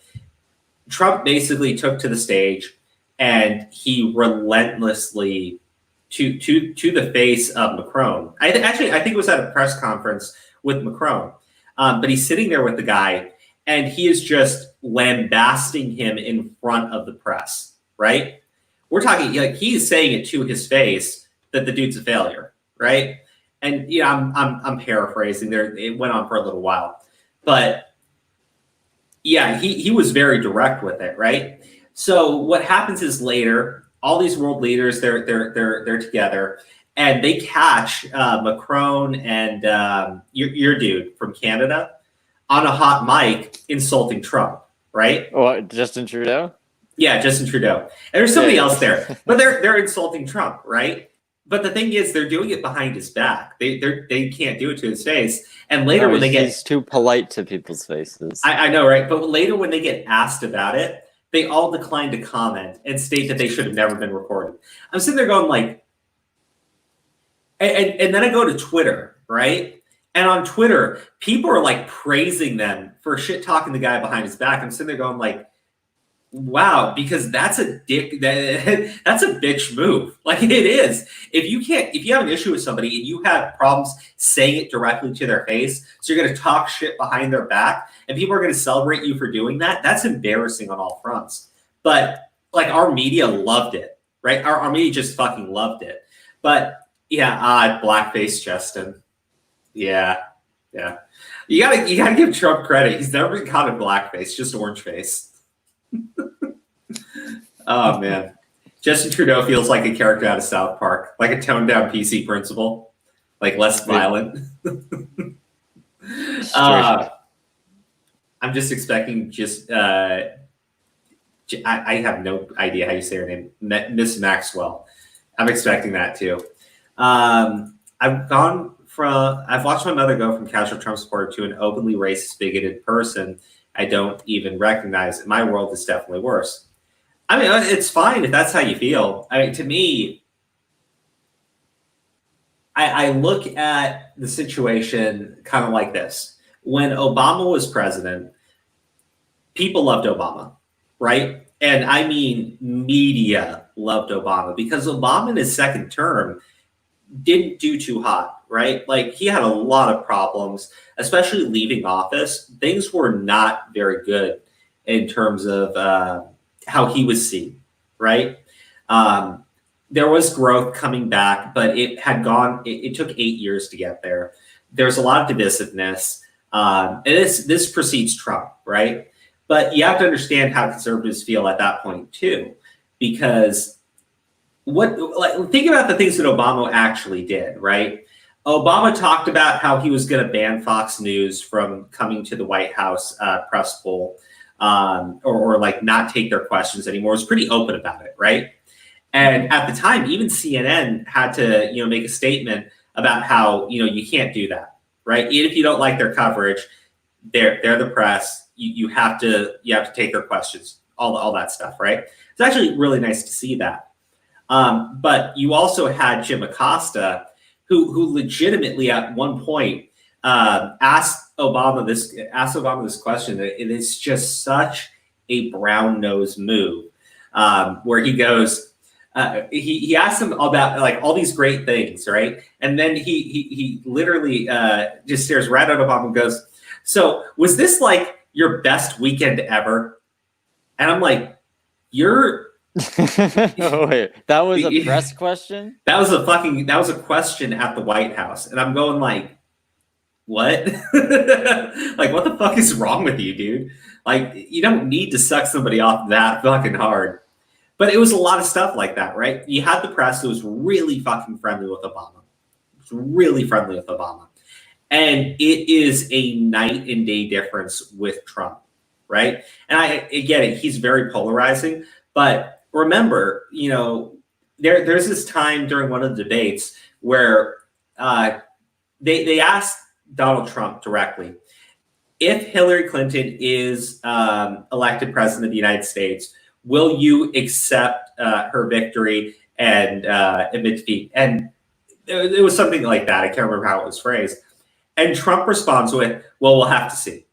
Trump basically took to the stage and he relentlessly, to the face of Macron. I think it was at a press conference with Macron, but he's sitting there with the guy. And he is just lambasting him in front of the press, right? We're talking like he's saying it to his face that the dude's a failure, right? And I'm paraphrasing there. It went on for a little while, but yeah, he was very direct with it, right? So what happens is later, all these world leaders they're together, and they catch Macron and your dude from Canada on a hot mic insulting Trump, right? What, Justin Trudeau? Yeah, Justin Trudeau. And there's somebody else there, but they're insulting Trump, right? But the thing is, they're doing it behind his back. They can't do it to his face. And later when he's too polite to people's faces. I know, right? But later when they get asked about it, they all decline to comment and state that they should have never been recorded. I'm sitting there going like, and then I go to Twitter, right? And on Twitter, people are like praising them for shit talking the guy behind his back. I'm sitting there going like, wow, because that's a that's a bitch move. Like it is. If you have an issue with somebody and you have problems saying it directly to their face, so you're going to talk shit behind their back and people are going to celebrate you for doing that, that's embarrassing on all fronts. But like our media loved it, right? Our media just fucking loved it. But yeah, blackface Justin. Yeah. You gotta give Trump credit. He's never been caught in blackface, just orange face. Oh man, Justin Trudeau feels like a character out of South Park, like a toned down PC principal, like less violent. I'm just expecting I have no idea how you say her name, Miss Maxwell. I'm expecting that too. I've watched my mother go from casual Trump supporter to an openly racist, bigoted person I don't even recognize. My world is definitely worse. I mean, it's fine if that's how you feel. I mean, to me, I look at the situation kind of like this. When Obama was president, people loved Obama, right? And I mean, media loved Obama because Obama in his second term didn't do too hot, right? Like he had a lot of problems, especially leaving office. Things were not very good in terms of how he was seen, right? There was growth coming back, but it had gone. It took 8 years to get there. There's a lot of divisiveness, and this precedes Trump, right? But you have to understand how conservatives feel at that point too, because think about the things that Obama actually did, right? Obama talked about how he was going to ban Fox News from coming to the White House press poll, or like not take their questions anymore. It was pretty open about it, right? And at the time, even CNN had to, make a statement about how, you can't do that, right? Even if you don't like their coverage, they're the press. You have to take their questions, all that stuff, right? It's actually really nice to see that. But you also had Jim Acosta, who legitimately at one point asked Obama this question. It is just such a brown nose move, where he goes. He asked him about like all these great things, right? And then he literally just stares right at Obama and goes, "So was this like your best weekend ever?" And I'm like, "You're." Oh, wait, that was a press question? That was a question at the White House, and I'm going like, what? Like, what the fuck is wrong with you, dude? Like, you don't need to suck somebody off that fucking hard. But it was a lot of stuff like that, right? You had the press that was really fucking friendly with Obama. It was really friendly with Obama. And it is a night and day difference with Trump, right? And I get it. He's very polarizing. But remember, there's this time during one of the debates where they asked Donald Trump directly, if Hillary Clinton is elected president of the United States, will you accept her victory and admit defeat? And it was something like that. I can't remember how it was phrased. And Trump responds with, well, we'll have to see.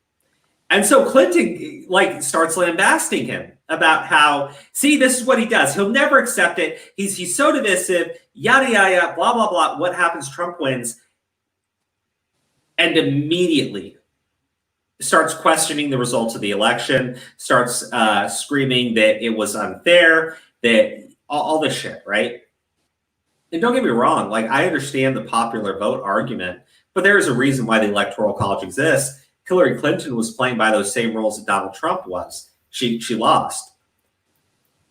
And so Clinton starts lambasting him about how, see, this is what he does. He'll never accept it. He's so divisive, yada, yada, blah, blah, blah. What happens? Trump wins. And immediately starts questioning the results of the election, starts screaming that it was unfair, that all this shit, right? And don't get me wrong, I understand the popular vote argument, but there is a reason why the Electoral College exists. Hillary Clinton was playing by those same rules that Donald Trump was. She lost.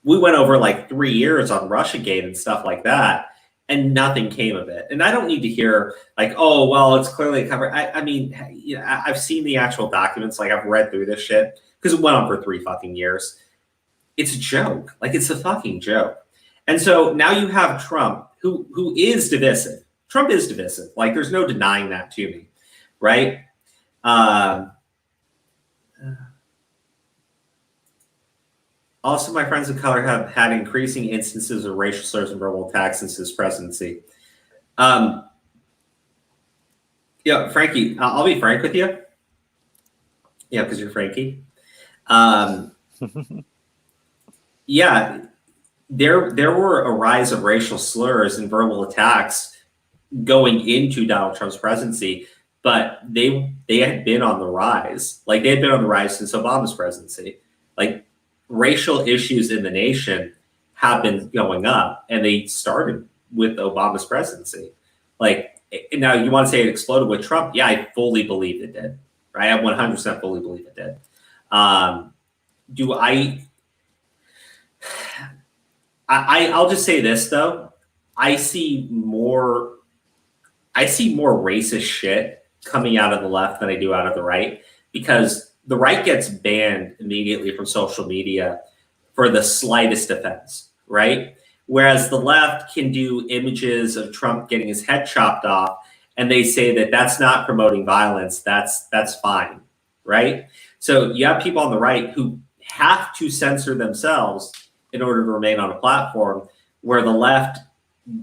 We went over 3 years on Russiagate and stuff like that, and nothing came of it. And I don't need to hear oh, well, it's clearly covered. I mean, I've seen the actual documents. I've read through this shit because it went on for 3 fucking years. It's a joke. It's a fucking joke. And so now you have Trump, who is divisive. Trump is divisive. There's no denying that to me, right? Also, my friends of color have had increasing instances of racial slurs and verbal attacks since his presidency. Yeah, Frankie, I'll be frank with you. Yeah, because you're Frankie. Yeah, there were a rise of racial slurs and verbal attacks going into Donald Trump's presidency, but they had been on the rise. They had been on the rise since Obama's presidency. Racial issues in the nation have been going up, and they started with Obama's presidency. Now you want to say it exploded with Trump? Yeah, I fully believe it did. Right? I 100% fully believe it did. I'll just say this though. I see more racist shit coming out of the left than I do out of the right, because the right gets banned immediately from social media for the slightest offense, right? Whereas the left can do images of Trump getting his head chopped off, and they say that that's not promoting violence. That's fine, right? So you have people on the right who have to censor themselves in order to remain on a platform, where the left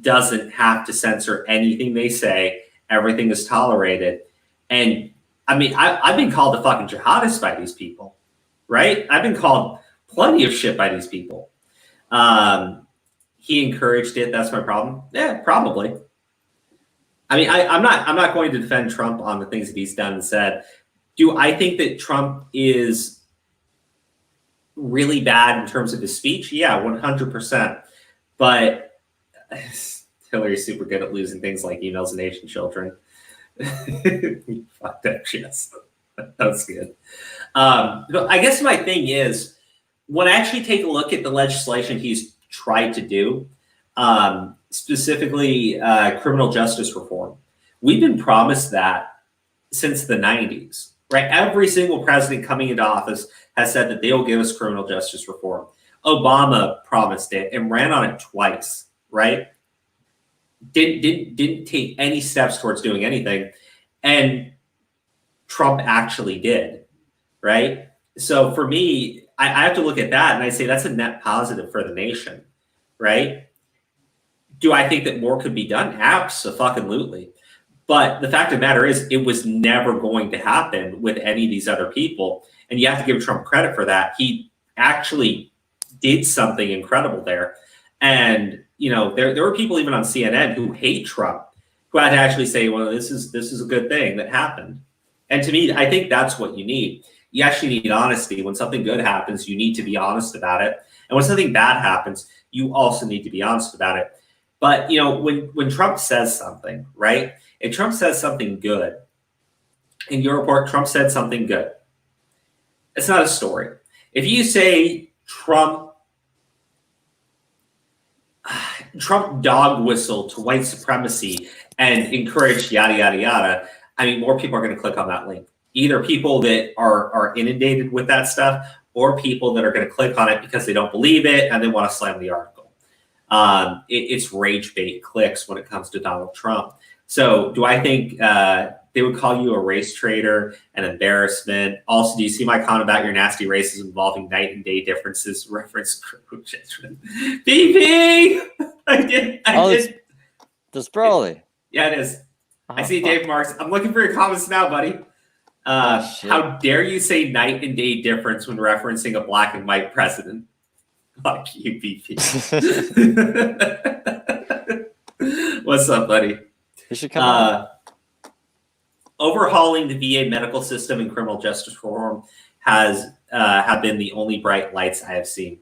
doesn't have to censor anything they say. Everything is tolerated. And I mean, I've been called a fucking jihadist by these people, right? I've been called plenty of shit by these people. He encouraged it. That's my problem. Yeah, probably. I mean, I'm not going to defend Trump on the things that he's done and said. Do I think that Trump is really bad in terms of his speech? Yeah, 100%. But Hillary's super good at losing things like emails and Asian children. Fuck that shit. That's good. But I guess my thing is, when I actually take a look at the legislation he's tried to do, specifically criminal justice reform, we've been promised that since the 90s, right? Every single president coming into office has said that they will give us criminal justice reform. Obama promised it and ran on it twice, right? Didn't take any steps towards doing anything. And Trump actually did, right? So for me, I have to look at that and I say that's a net positive for the nation, right? Do I think that more could be done? Absolutely. But the fact of the matter is, it was never going to happen with any of these other people. And you have to give Trump credit for that. He actually did something incredible there. And, you know, there were people even on CNN who hate Trump who had to actually say, well, this is a good thing that happened. And to me, I think that's what you need. You actually need honesty. When something good happens, you need to be honest about it. And when something bad happens, you also need to be honest about it. But, you know, when Trump says something, right? If Trump says something good, in your report, Trump said something good, it's not a story. If you say Trump dog whistle to white supremacy and encourage yada, yada, yada, I mean, more people are going to click on that link. Either people that are inundated with that stuff or people that are going to click on it because they don't believe it and they want to slam the article. It's rage bait clicks when it comes to Donald Trump. So do I think they would call you a race traitor, an embarrassment? Also, do you see my comment about your nasty racism involving night and day differences? Reference judgment. BP! I did. This Broly. Yeah, it is. I see Dave Marks. I'm looking for your comments now, buddy. How dare you say night and day difference when referencing a black and white president? Fuck you, BP. What's up, buddy? You should come on. Overhauling the VA medical system and criminal justice reform have been the only bright lights I have seen.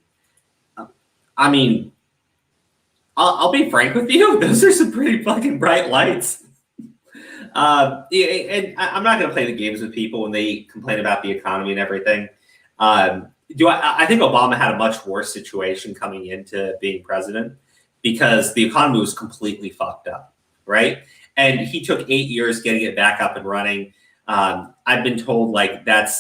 I mean, I'll be frank with you; those are some pretty fucking bright lights. And I'm not going to play the games with people when they complain about the economy and everything. I think Obama had a much worse situation coming into being president because the economy was completely fucked up, right? And he took 8 years getting it back up and running. I've been told like that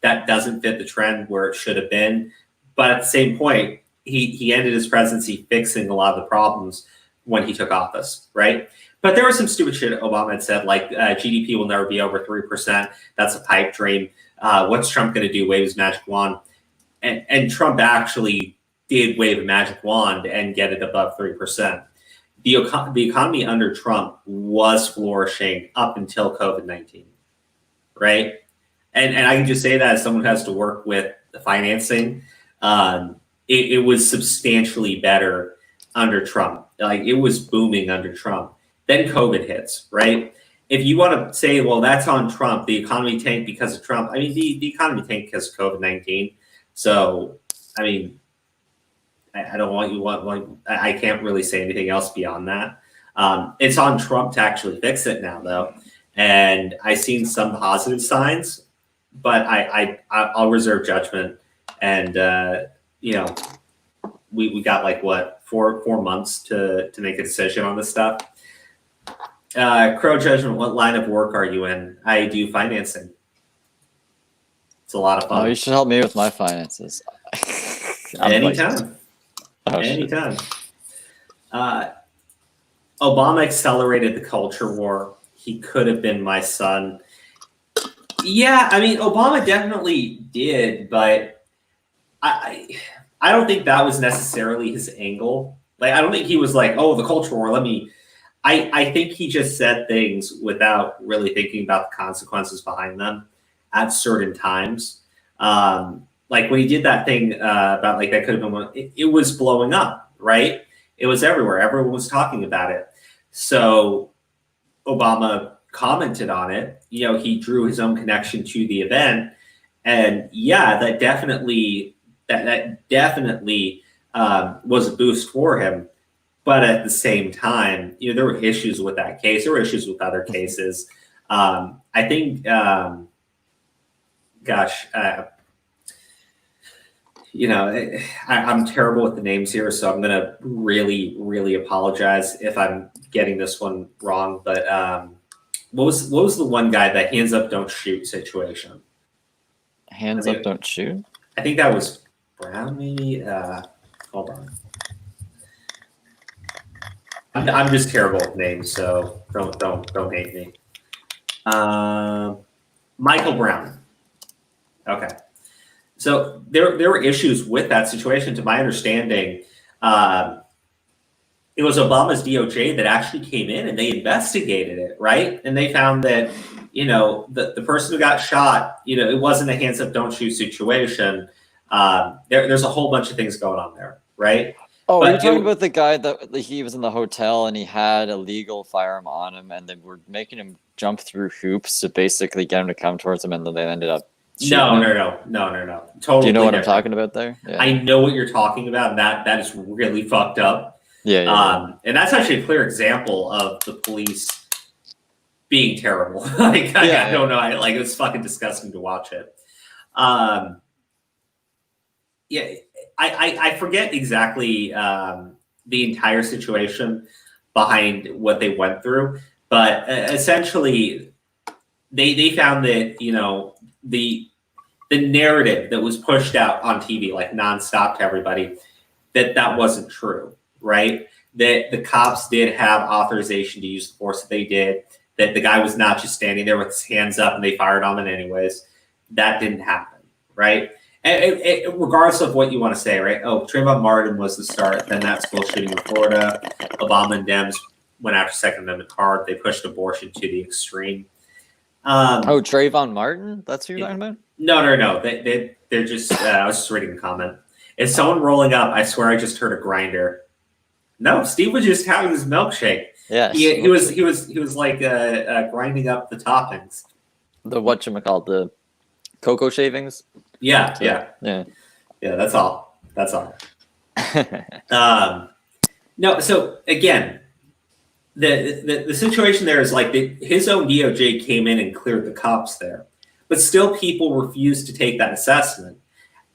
doesn't fit the trend where it should have been. But at the same point, he ended his presidency fixing a lot of the problems when he took office, right? But there was some stupid shit Obama had said, like GDP will never be over 3%. That's a pipe dream. What's Trump going to do? Wave his magic wand. And Trump actually did wave a magic wand and get it above 3%. The economy under Trump was flourishing up until COVID-19, right? And I can just say that as someone who has to work with the financing, it was substantially better under Trump. Like it was booming under Trump. Then COVID hits, right? If you want to say, well, that's on Trump, the economy tanked because of Trump. I mean, the economy tanked because of COVID-19. So, I mean, I don't want you I can't really say anything else beyond that. It's on Trump to actually fix it now, though. And I've seen some positive signs, but I'll reserve judgment. And, you know, we got like, what, four months to make a decision on this stuff. Crow Judgment, what line of work are you in? I do financing. It's a lot of fun. Oh, you should help me with my finances. Anytime. Anytime. Obama accelerated the culture war. He could have been my son. Yeah, I mean, Obama definitely did, but I don't think that was necessarily his angle. Like, I don't think he was like, oh, the culture war, I think he just said things without really thinking about the consequences behind them at certain times. Like when he did that thing about like that could have been it was blowing up, right? It was everywhere. Everyone was talking about it. So Obama commented on it. You know, he drew his own connection to the event. And yeah, that definitely that definitely was a boost for him. But at the same time, there were issues with that case. There were issues with other cases. I think, I'm terrible with the names here, so I'm going to really, really apologize if I'm getting this one wrong. But what was the one guy, that hands up, don't shoot situation? Hands up, don't shoot? I think that was Brown, maybe. Hold on. I'm just terrible with names, so don't hate me. Michael Brown. Okay. So there were issues with that situation. To my understanding, it was Obama's DOJ that actually came in and they investigated it, right? And they found that, the person who got shot, it wasn't a hands up, don't shoot situation. There's a whole bunch of things going on there, right? Oh, you're talking about the guy that he was in the hotel and he had a legal firearm on him, and they were making him jump through hoops to basically get him to come towards him, and then they ended up No. Totally. Do you know what different. I'm talking about there? Yeah. I know what you're talking about, and that is really fucked up. Yeah. And that's actually a clear example of the police being terrible. I don't know. It was fucking disgusting to watch it. I forget exactly the entire situation behind what they went through, but essentially they found that the narrative that was pushed out on TV like nonstop to everybody that wasn't true, right? That the cops did have authorization to use the force that they did. That the guy was not just standing there with his hands up and they fired on him anyways. That didn't happen, right? And regardless of what you want to say, right? Oh, Trayvon Martin was the start. Then that school shooting in Florida. Obama and Dems went after Second Amendment hard. They pushed abortion to the extreme. Trayvon Martin? That's who you're talking about? No. They're just. I was just reading a comment. Is someone rolling up? I swear I just heard a grinder. No, Steve was just having his milkshake. Yes. He was like grinding up the toppings. The whatchamacallit, the cocoa shavings? Yeah. That's all. No, so again, the situation there is like his own DOJ came in and cleared the cops there, but still people refuse to take that assessment,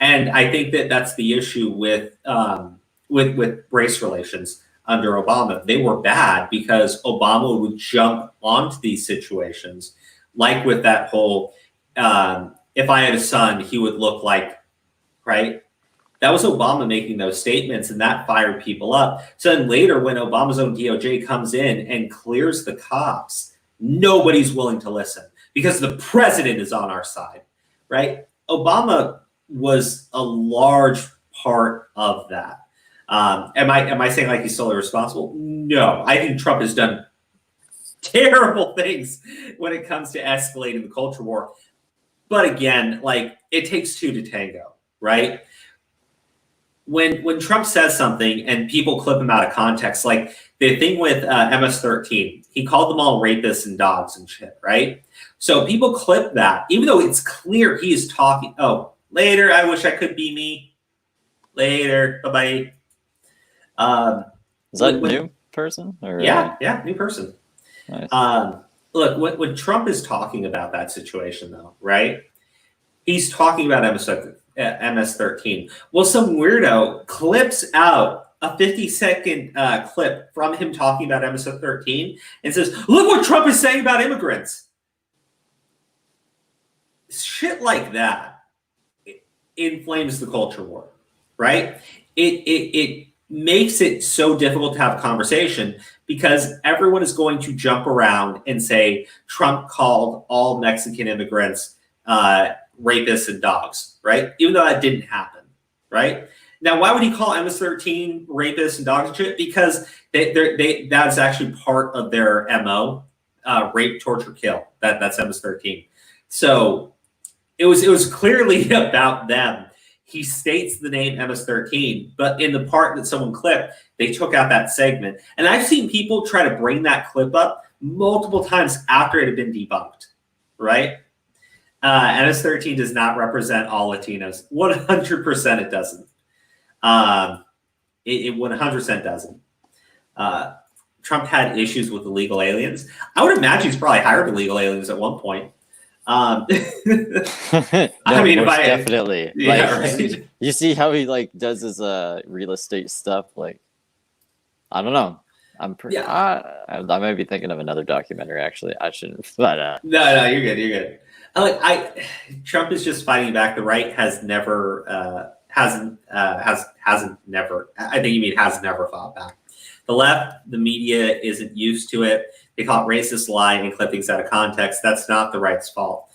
and I think that's the issue with race relations under Obama. They were bad because Obama would jump onto these situations, like with that whole. If I had a son, he would look like, right? That was Obama making those statements, and that fired people up. So then later, when Obama's own DOJ comes in and clears the cops, nobody's willing to listen because the president is on our side, right? Obama was a large part of that. Am I saying like he's solely responsible? No, I think Trump has done terrible things when it comes to escalating the culture war. But again, like it takes two to tango, right? When Trump says something and people clip him out of context, like the thing with MS-13, he called them all rapists and dogs and shit, right? So people clip that, even though it's clear he is talking. Oh, later, I wish I could be me. Later, bye-bye. Is that a new person? Or, yeah, new person. Nice. Look, when Trump is talking about that situation, though, right? He's talking about MS-13. Well, some weirdo clips out a 50-second clip from him talking about MS-13 and says, look what Trump is saying about immigrants. Shit like that inflames the culture war, right? It makes it so difficult to have a conversation because everyone is going to jump around and say Trump called all Mexican immigrants rapists and dogs, right? Even though that didn't happen, right? Now, why would he call MS-13 rapists and dogs and shit? Because that's actually part of their MO, rape, torture, kill. That's MS-13. So it was clearly about them. He states the name MS-13, but in the part that someone clipped, they took out that segment. And I've seen people try to bring that clip up multiple times after it had been debunked, right? MS-13 does not represent all Latinos. 100% it doesn't. It 100% doesn't. Trump had issues with illegal aliens. I would imagine he's probably hired illegal aliens at one point. No, I mean, most definitely. Yeah, like, right. you see how he like does his real estate stuff. Like, I don't know. I'm pretty. Yeah. I might be thinking of another documentary. Actually, I shouldn't. But No, you're good. You're good. Trump is just fighting back. The right has never, hasn't never. I think you mean has never fought back. The left, the media isn't used to it. They call it racist lying and clip things out of context. That's not the right's fault.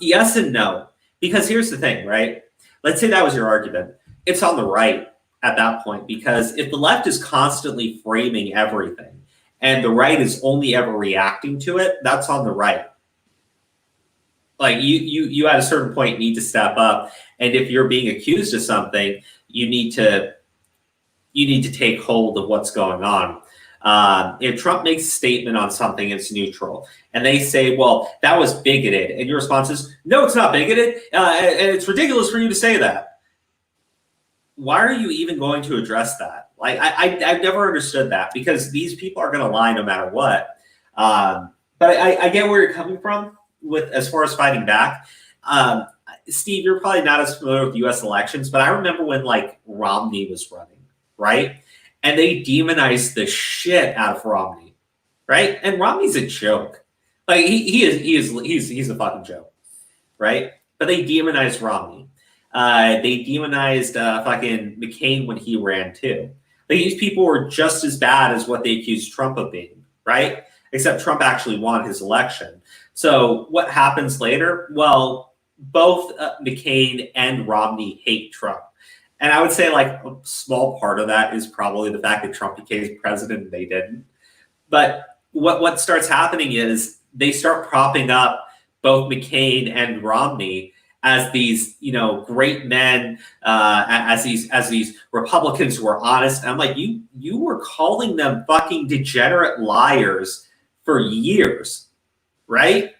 Yes and no, because here's the thing, right? Let's say that was your argument. It's on the right at that point, because if the left is constantly framing everything and the right is only ever reacting to it, that's on the right. Like you at a certain point need to step up, and if you're being accused of something, you need to take hold of what's going on. If Trump makes a statement on something, it's neutral, and they say, "Well, that was bigoted," and your response is, "No, it's not bigoted, and it's ridiculous for you to say that." Why are you even going to address that? Like, I've never understood that, because these people are going to lie no matter what. But I get where you're coming from with as far as fighting back. Steve, you're probably not as familiar with U.S. elections, but I remember when like Romney was running, right? And they demonized the shit out of Romney, right? And Romney's a joke. Like he's a fucking joke, right? But they demonized Romney. They demonized fucking McCain when he ran too. Like, these people were just as bad as what they accused Trump of being, right? Except Trump actually won his election. So what happens later? Well, both McCain and Romney hate Trump. And I would say like a small part of that is probably the fact that Trump became president and they didn't. But what starts happening is they start propping up both McCain and Romney as these, great men, as these Republicans who are honest. And I'm like, you were calling them fucking degenerate liars for years, right?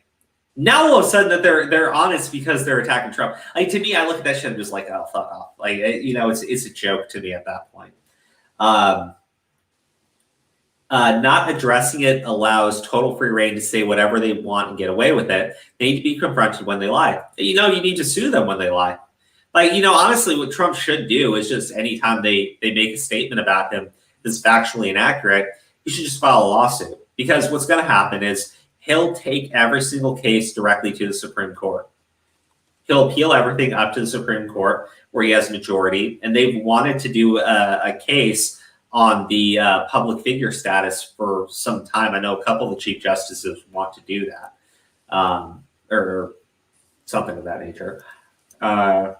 Now all of a sudden that they're honest because they're attacking Trump. Like, to me, I look at that shit and just like, oh, fuck off. Like, it's a joke to me at that point. Not addressing it allows total free reign to say whatever they want and get away with it. They need to be confronted when they lie. You need to sue them when they lie. Like, honestly, what Trump should do is just anytime they make a statement about him that's factually inaccurate, you should just file a lawsuit. Because what's going to happen is he'll take every single case directly to the Supreme Court. He'll appeal everything up to the Supreme Court where he has a majority. And they've wanted to do a case on the public figure status for some time. I know a couple of the chief justices want to do that, or something of that nature. I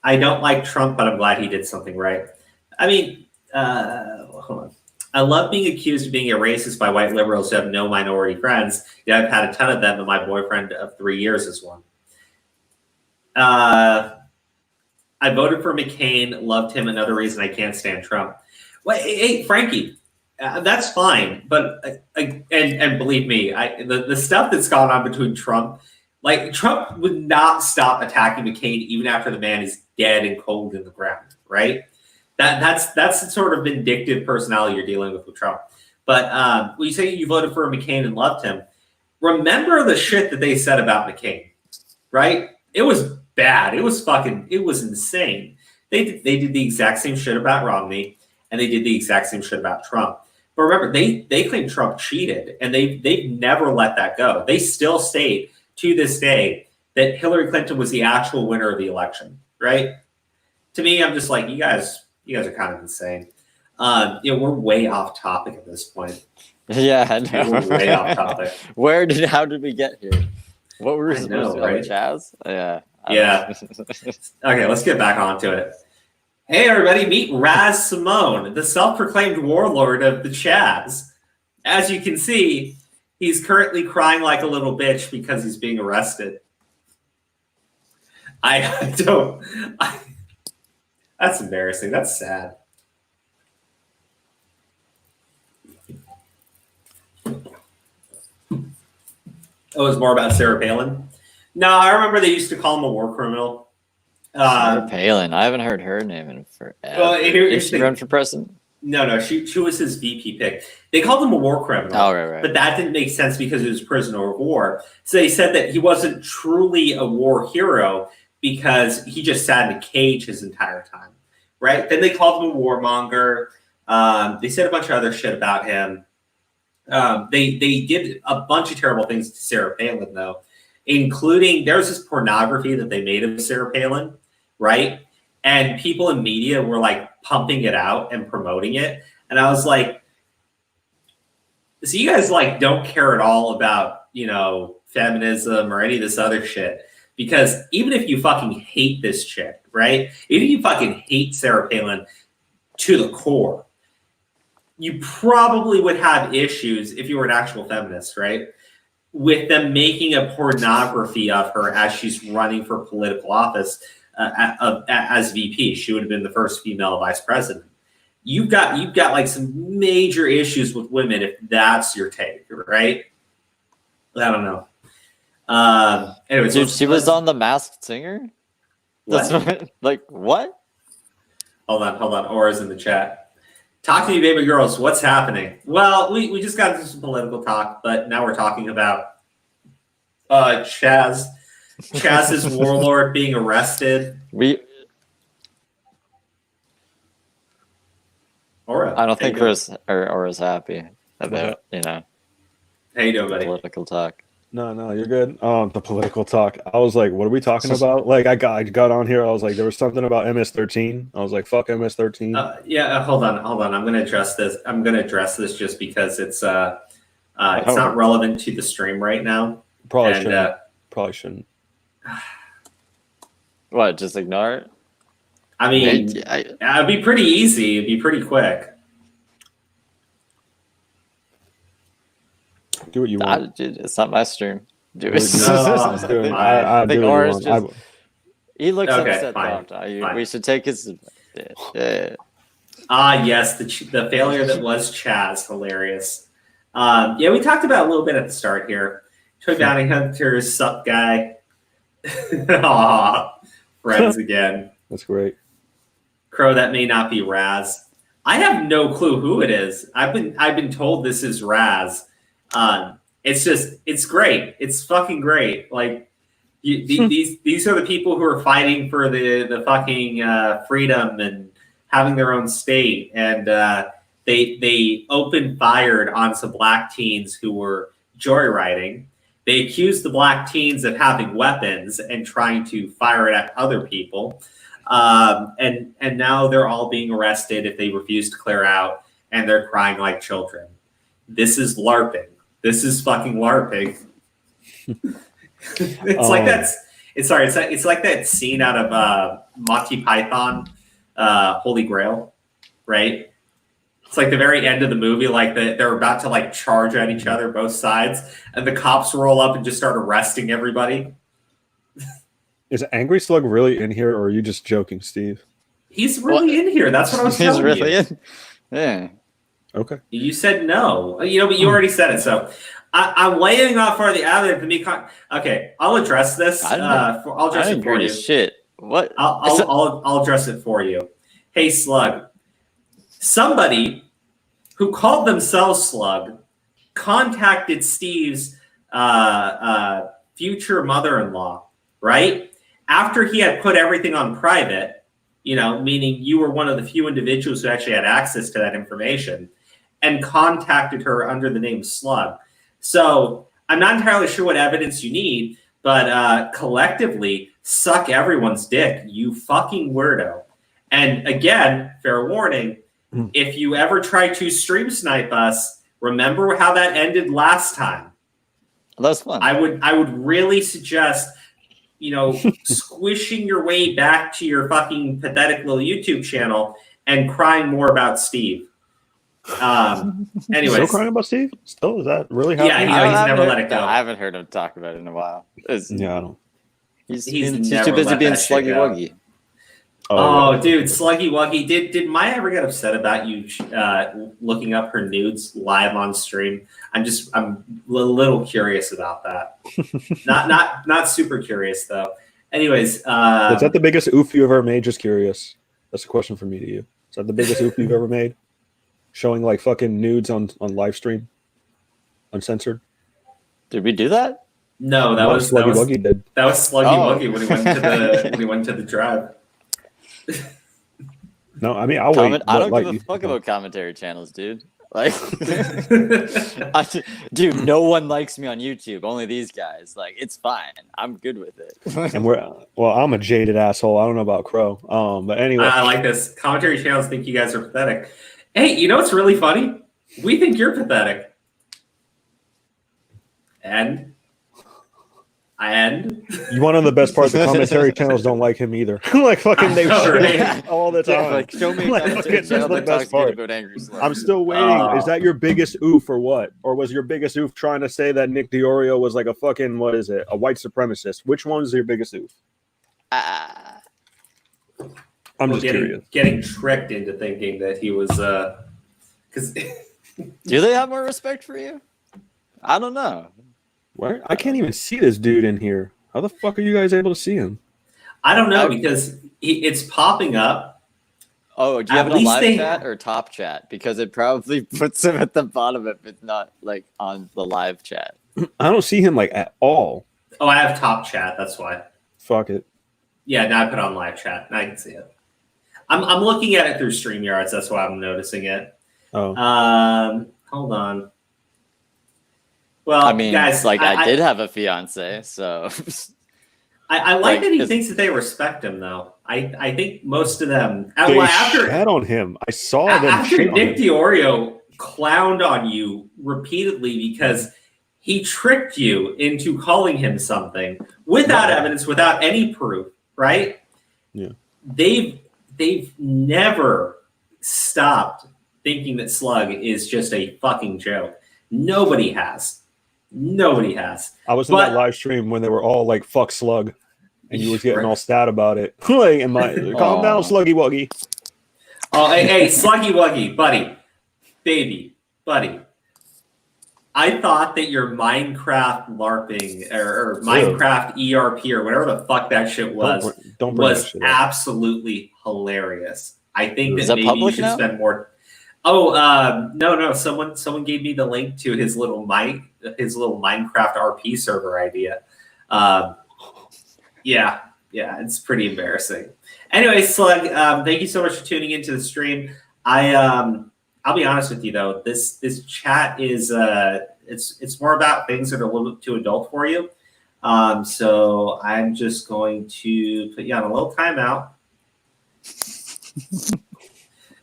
don't like Trump, but I'm glad he did something right. I mean, hold on. I love being accused of being a racist by white liberals who have no minority friends. Yeah, I've had a ton of them, and my boyfriend of 3 years is one. I voted for McCain, loved him. Another reason I can't stand Trump. Well, hey, Frankie, that's fine, but and believe me, the stuff that's gone on between Trump, like Trump would not stop attacking McCain even after the man is dead and cold in the ground, right? That's the sort of vindictive personality you're dealing with Trump. But when you say you voted for McCain and loved him, remember the shit that they said about McCain, right? It was bad. It was insane. They did the exact same shit about Romney. And they did the exact same shit about Trump. But remember, they claim Trump cheated, and they've never let that go. They still state to this day that Hillary Clinton was the actual winner of the election, right? To me, I'm just like, you guys are kind of insane. We're way off topic at this point. Yeah, I know. We're way off topic. How did we get here? What were we supposed to do? Right? CHAZ? Yeah. Yeah. Okay, let's get back onto it. Hey, everybody, meet Raz Simone, the self-proclaimed warlord of the CHAZ. As you can see, he's currently crying like a little bitch because he's being arrested. That's embarrassing. That's sad. Oh, it's more about Sarah Palin? No, I remember they used to call him a war criminal. Sarah Palin. I haven't heard her name in forever. Well, Did she run for president? No, she was his VP pick. They called him a war criminal, right. But that didn't make sense because he was a prisoner of war. So they said that he wasn't truly a war hero because he just sat in a cage his entire time, right? Then they called him a warmonger. They said a bunch of other shit about him. They did a bunch of terrible things to Sarah Palin, though, including there was this pornography that they made of Sarah Palin, right? And people in media were like pumping it out and promoting it. And I was like, so you guys like don't care at all about, feminism or any of this other shit. Because even if you fucking hate this chick, right? Even if you fucking hate Sarah Palin to the core, you probably would have issues if you were an actual feminist, right? With them making a pornography of her as she's running for political office as VP. She would have been the first female vice president. You've got like some major issues with women if that's your take, right? I don't know. Anyways, dude, she was on The Masked Singer. What? That's what? Hold on. Aura's in the chat. Talk to me, baby girls. What's happening? Well, we just got into some political talk, but now we're talking about CHAZ. CHAZ's warlord being arrested. Aura. I don't think Aura's happy about, How you doing, buddy? political talk. No, you're good. The political talk. I was like, what are we talking about? Like, I got on here. I was like, there was something about MS-13. I was like, fuck MS-13. Yeah, hold on. I'm going to address this. I'm going to address this just because it's not relevant to the stream right now. Probably shouldn't. What? Just ignore it? I mean, it'd be pretty easy. It'd be pretty quick. Do what you want. Dude, it's not my stream. Do it. I think Aura's just. He looks Okay, upset. fine. We should take his. Yes, the failure that was CHAZ, hilarious. Yeah, we talked about it a little bit at the start here. Toy Bounty Hunters, sup guy. Aw, friends again. That's great. Crow, that may not be Raz. I have no clue who it is. I've been told this is Raz. It's great. It's fucking great. Like these are the people who are fighting for the fucking freedom and having their own state. And they open fired on some black teens who were joyriding. They accused the black teens of having weapons and trying to fire it at other people. And now they're all being arrested if they refuse to clear out, and they're crying like children. This is LARPing. This is fucking LARPing. It's like that. It's like that scene out of Monty Python, Holy Grail, right? It's like the very end of the movie, like they're about to like charge at each other, both sides, and the cops roll up and just start arresting everybody. Is Angry Slug really in here, or are you just joking, Steve? He's really in here. That's what I was telling you. He's really in? Yeah. Okay. You said no. But you already said it. So I'm laying off for the other to me. Okay, I'll address this. I'll address it for you. Shit. What? I'll address it for you. Hey, Slug. Somebody who called themselves Slug contacted Steve's future mother-in-law, right? After he had put everything on private, meaning you were one of the few individuals who actually had access to that information, and contacted her under the name Slug. So I'm not entirely sure what evidence you need, but collectively, suck everyone's dick, you fucking weirdo. And again, fair warning, if you ever try to stream snipe us, remember how that ended last time. That's fun. I would really suggest, squishing your way back to your fucking pathetic little YouTube channel and crying more about Steve. Anyways. Still crying about Steve? Still? Is that really happening? Yeah, he's never let it go. I haven't heard him talk about it in a while. Yeah, I don't. He's too busy being sluggy wuggy. Oh, dude, Sluggy Wuggy. Did Maya ever get upset about you looking up her nudes live on stream? I'm a little curious about that. not super curious though. Anyways, is that the biggest oof you ever made? Just curious. That's a question from me to you. Is that the biggest oof you've ever made? Showing like fucking nudes on live stream, uncensored. Did we do that? No, that was Sluggy Wuggy did. That was Sluggy Wuggy when he went to the drive. No, I mean I'll wait. I don't give a fuck about commentary channels, dude. Like, dude, no one likes me on YouTube. Only these guys. Like, it's fine. I'm good with it. And I'm a jaded asshole. I don't know about Crow. But anyway, I like this. Commentary channels think you guys are pathetic. Hey, you know what's really funny? We think you're pathetic. And you want to know the best part? The commentary channels don't like him either. Like fucking they shit all the time. Like, show me like, commentary channel that talks good about angry slug. I'm still waiting. Is that your biggest oof or what? Or was your biggest oof trying to say that Nick DeOrio was like a fucking a white supremacist? Which one's your biggest oof? I'm just curious. Getting tricked into thinking that he was because do they have more respect for you? I don't know. Where? I can't even see this dude in here. How the fuck are you guys able to see him? I don't know because it's popping up. Oh, do you have it on live chat or top chat? Because it probably puts him at the bottom if it's not like on the live chat. I don't see him like at all. Oh, I have top chat. That's why. Fuck it. Yeah, now I put it on live chat. Now I can see it. I'm looking at it through StreamYards. That's why I'm noticing it. Oh. Hold on. Well, I mean, guys, I did have a fiance, so I like that he thinks that they respect him, though. I think most of them. After shat on him, I saw them. After Nick DeOrio clowned on you repeatedly because he tricked you into calling him something without evidence, without any proof, right? Yeah. They've never stopped thinking that Slug is just a fucking joke. Nobody has. I was in that live stream when they were all like "fuck Slug," and you was getting all sad about it. Like, calm down, Sluggy Wuggy. Oh, hey, Sluggy Wuggy, buddy, I thought that your Minecraft LARPing or Minecraft ERP or whatever the fuck that shit was was absolutely hilarious. I think that maybe you should spend more. Oh, no. Someone gave me the link to his little Minecraft RP server idea. Yeah, it's pretty embarrassing. Anyway, Slug, thank you so much for tuning into the stream. I'll be honest with you though, this chat is it's more about things that are a little bit too adult for you. So I'm just going to put you on a little timeout.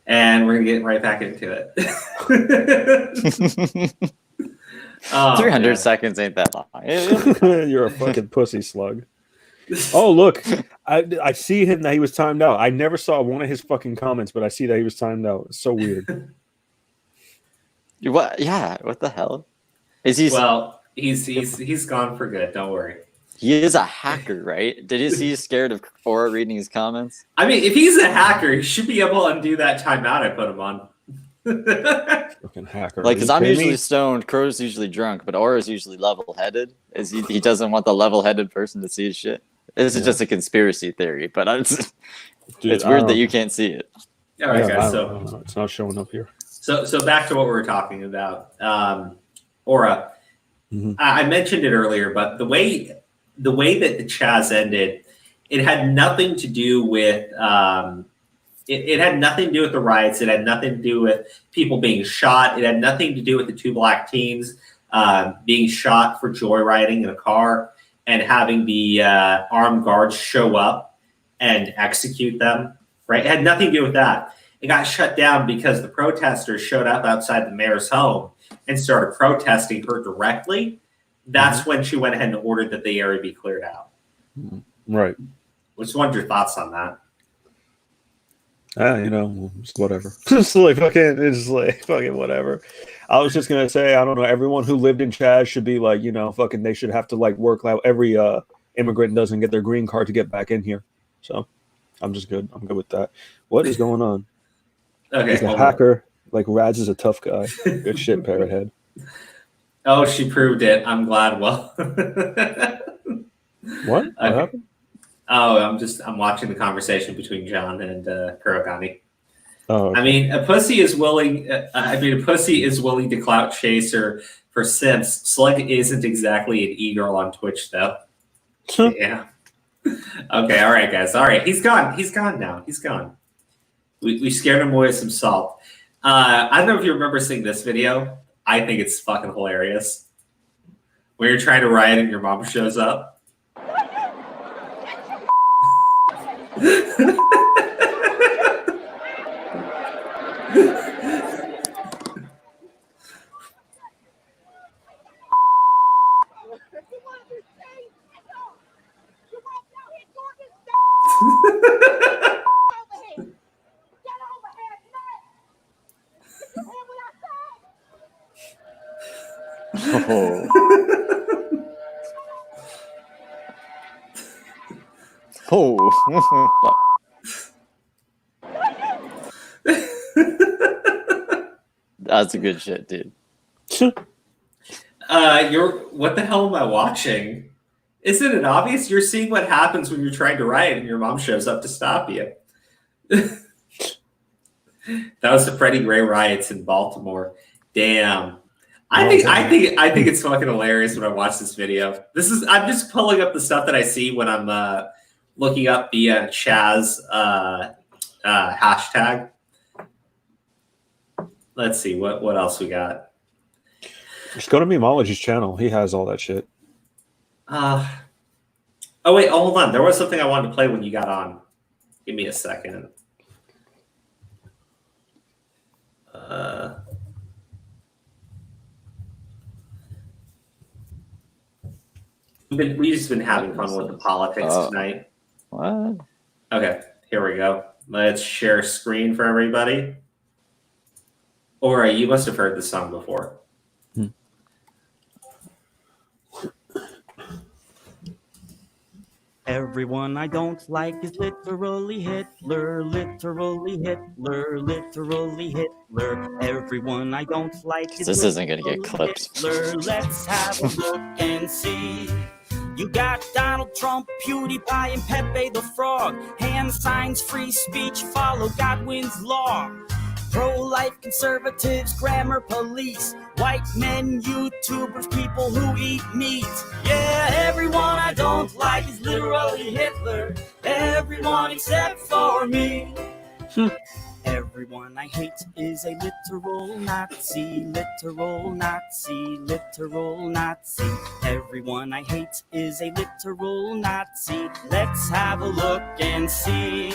And we're gonna get right back into it. 300 seconds ain't that long. You're a fucking pussy, Slug. Oh, look. I see him that he was timed out. I never saw one of his fucking comments, but I see that he was timed out. It's so weird. What? Yeah, what the hell? Is he? Well, he's gone for good. Don't worry. He is a hacker, right? Did you see he's scared of Aura reading his comments? I mean, if he's a hacker, he should be able to undo that timeout I put him on. Fucking hacker. Like, because I'm usually stoned, Crow's usually drunk, but Aura's usually level-headed. He doesn't want the level-headed person to see his shit. This is just a conspiracy theory, but it's weird that you can't see it. All right, guys. So it's not showing up here. So back to what we were talking about. Aura. Mm-hmm. I mentioned it earlier, but the way that the CHAZ ended, it had nothing to do with it had nothing to do with the riots. It had nothing to do with people being shot. It had nothing to do with the two black teens being shot for joyriding in a car and having the armed guards show up and execute them. Right? It had nothing to do with that. It got shut down because the protesters showed up outside the mayor's home and started protesting her directly. That's when she went ahead and ordered that the area be cleared out. Right. Just wonder your thoughts on that. Just whatever. It's like fucking whatever. I was just gonna say, I don't know. Everyone who lived in CHAZ should be like, fucking. They should have to like work out. Every immigrant doesn't get their green card to get back in here. So I'm just good. I'm good with that. What is going on? Okay, He's a hold hacker. Like Raz is a tough guy. Good shit, Parrot Head. Oh, she proved it. I'm glad. Well, What? What okay. happened? Oh, I'm watching the conversation between John and Kurogani. Oh, okay. I mean, a pussy is willing. A pussy is willing to clout chaser for simps. Slug isn't exactly an e-girl on Twitch, though. Yeah. Okay. All right, guys. All right. He's gone. He's gone now. He's gone. We scared him away with some salt. I don't know if you remember seeing this video. I think it's fucking hilarious. When you're trying to riot and your mom shows up. Oh. That's a good shit, dude. What the hell am I watching? Isn't it obvious? You're seeing what happens when you're trying to riot and your mom shows up to stop you. That was the Freddie Gray riots in Baltimore. Damn. I think it's fucking hilarious when I watch this video. I'm just pulling up the stuff that I see when I'm looking up the CHAZ hashtag. Let's see what else we got. Just go to Memology's channel. He has all that shit. Oh wait, hold on. There was something I wanted to play when you got on. Give me a second. We've just been having fun with the politics tonight. What? Okay, here we go. Let's share screen for everybody. Or you must have heard this song before. Everyone I don't like is literally Hitler, literally Hitler, literally Hitler. Everyone I don't like is This isn't gonna get clipped. Hitler. Let's have a look and see. You got Donald Trump, PewDiePie, and Pepe the Frog. Hand signs, free speech, follow Godwin's law. Pro-life conservatives, grammar police, white men, YouTubers, people who eat meat. Yeah, everyone I don't like is literally Hitler. Everyone except for me. Everyone I hate is a literal Nazi, literal Nazi, literal Nazi. Everyone I hate is a literal Nazi. Let's have a look and see.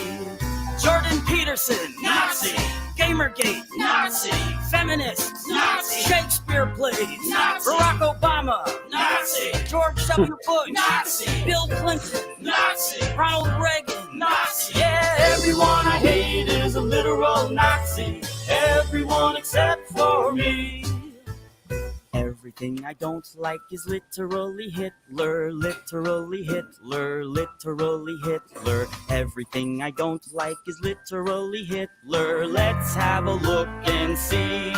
Jordan Peterson, Nazi. Gamergate, Nazi. Feminist, Nazi. Shakespeare plays, Nazi. Barack Obama, Nazi. George W. Bush, Nazi. Bill Clinton, Nazi. Ronald Reagan, Nazi. Yeah, everyone I hate is a literal Nazi. Everyone except for me. Everything I don't like is literally Hitler, literally Hitler, literally Hitler. Everything I don't like is literally Hitler. Let's have a look and see.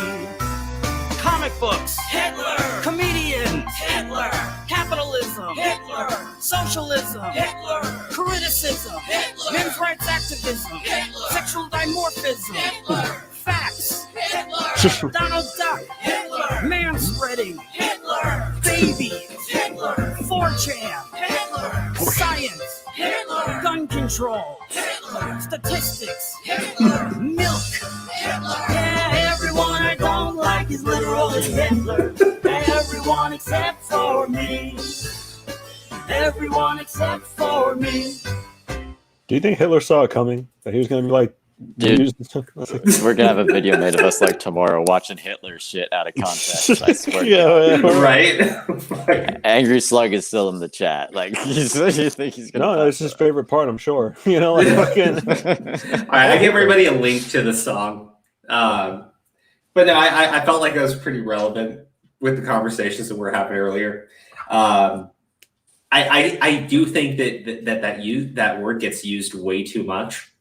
Comic books, Hitler. Comedians, Hitler. Capitalism, Hitler. Socialism, Hitler. Criticism, Hitler. Men's rights activism, Hitler. Sexual dimorphism, Hitler. Facts, Hitler. Donald Duck, Hitler. Man-spreading, Hitler. Babies, Hitler. 4chan, Hitler. Science, Hitler. Gun control, Hitler. Statistics, Hitler. Milk, Hitler. Yeah, everyone I don't like is literally Hitler. Everyone except for me. Everyone except for me. Do you think Hitler saw it coming? That he was going to be like, dude, we're gonna have a video made of us like tomorrow watching Hitler shit out of context. I swear. Yeah, Right? Angry Slug is still in the chat. Like, you think he's gonna? No, that's his favorite part. I'm sure. You know, like fucking. All right, I give everybody a link to the song. But no, I felt like that was pretty relevant with the conversations that we were having earlier. I do think that word gets used way too much,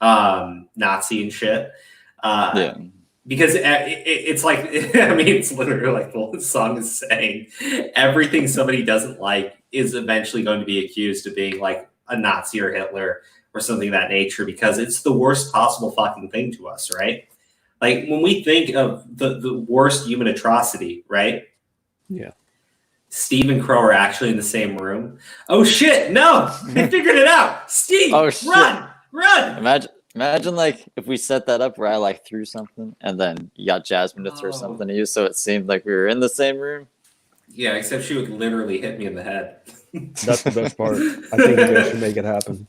Nazi and shit. Yeah. Because it's like, I mean, it's literally like the song is saying, everything somebody doesn't like is eventually going to be accused of being like a Nazi or Hitler or something of that nature, because it's the worst possible fucking thing to us, right? Like when we think of the worst human atrocity, right? Yeah. Steve and Crow are actually in the same room. Oh shit! No, they figured it out. Steve, Oh, shit. run! Imagine like if we set that up where I like threw something and then you got Jasmine to throw something to you, so it seemed like we were in the same room. Yeah, except she would literally hit me in the head. That's the best part. I think you guys should make it happen.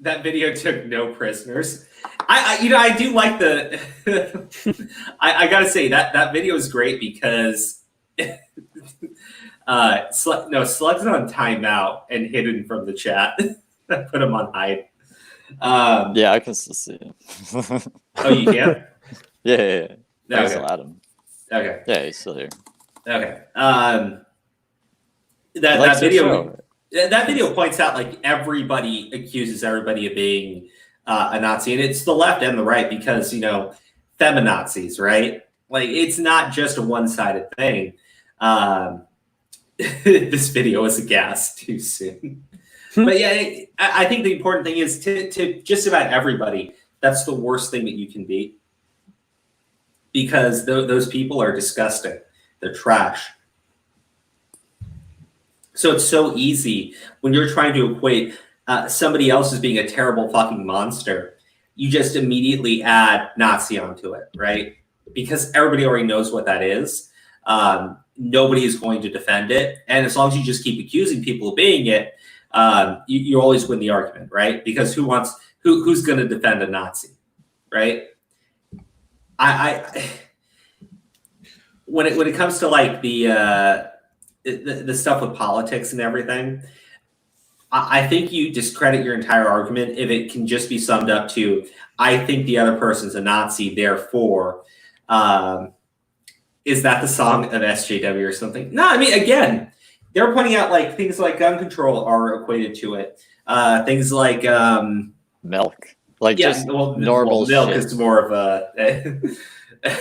That video took no prisoners. I do like the. I gotta say that video is great because. Slug's on timeout and hidden from the chat. I put him on hide. Yeah, I can still see him. Oh, you can? Yeah. I Okay. still add him. Okay. Yeah, he's still here. Okay. He likes your show. That video points out like everybody accuses everybody of being a Nazi, and it's the left and the right because feminazis, right? Like it's not just a one-sided thing. This video is a gas too soon. But yeah, I think the important thing is to just about everybody, that's the worst thing that you can be. Because those people are disgusting. They're trash. So it's so easy when you're trying to equate somebody else as being a terrible fucking monster, you just immediately add Nazi onto it, right? Because everybody already knows what that is. Nobody is going to defend it. And as long as you just keep accusing people of being it, you always win the argument, right? Because who's going to defend a Nazi, right? When it comes to like the stuff with politics and everything, I think you discredit your entire argument if it can just be summed up to, I think the other person's a Nazi, therefore, is that the song of SJW or something? No, I mean, again, they're pointing out like things like gun control are equated to it. Things like milk, like just normal milk shit. is more of a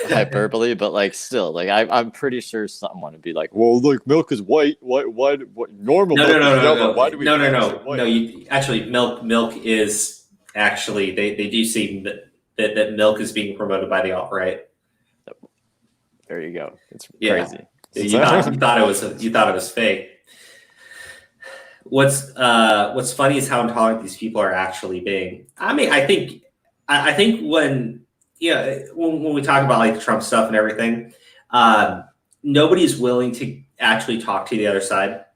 hyperbole, but like still, like I'm pretty sure someone would be like, "Well, look, milk is white. What normal milk is yellow. Why do we?" No. Actually, milk is actually they do see that milk is being promoted by the alt-right. There you go. It's crazy. You thought it was fake. What's funny is how intolerant these people are actually being. I mean, I think when we talk about like the Trump stuff and everything, nobody's willing to actually talk to the other side.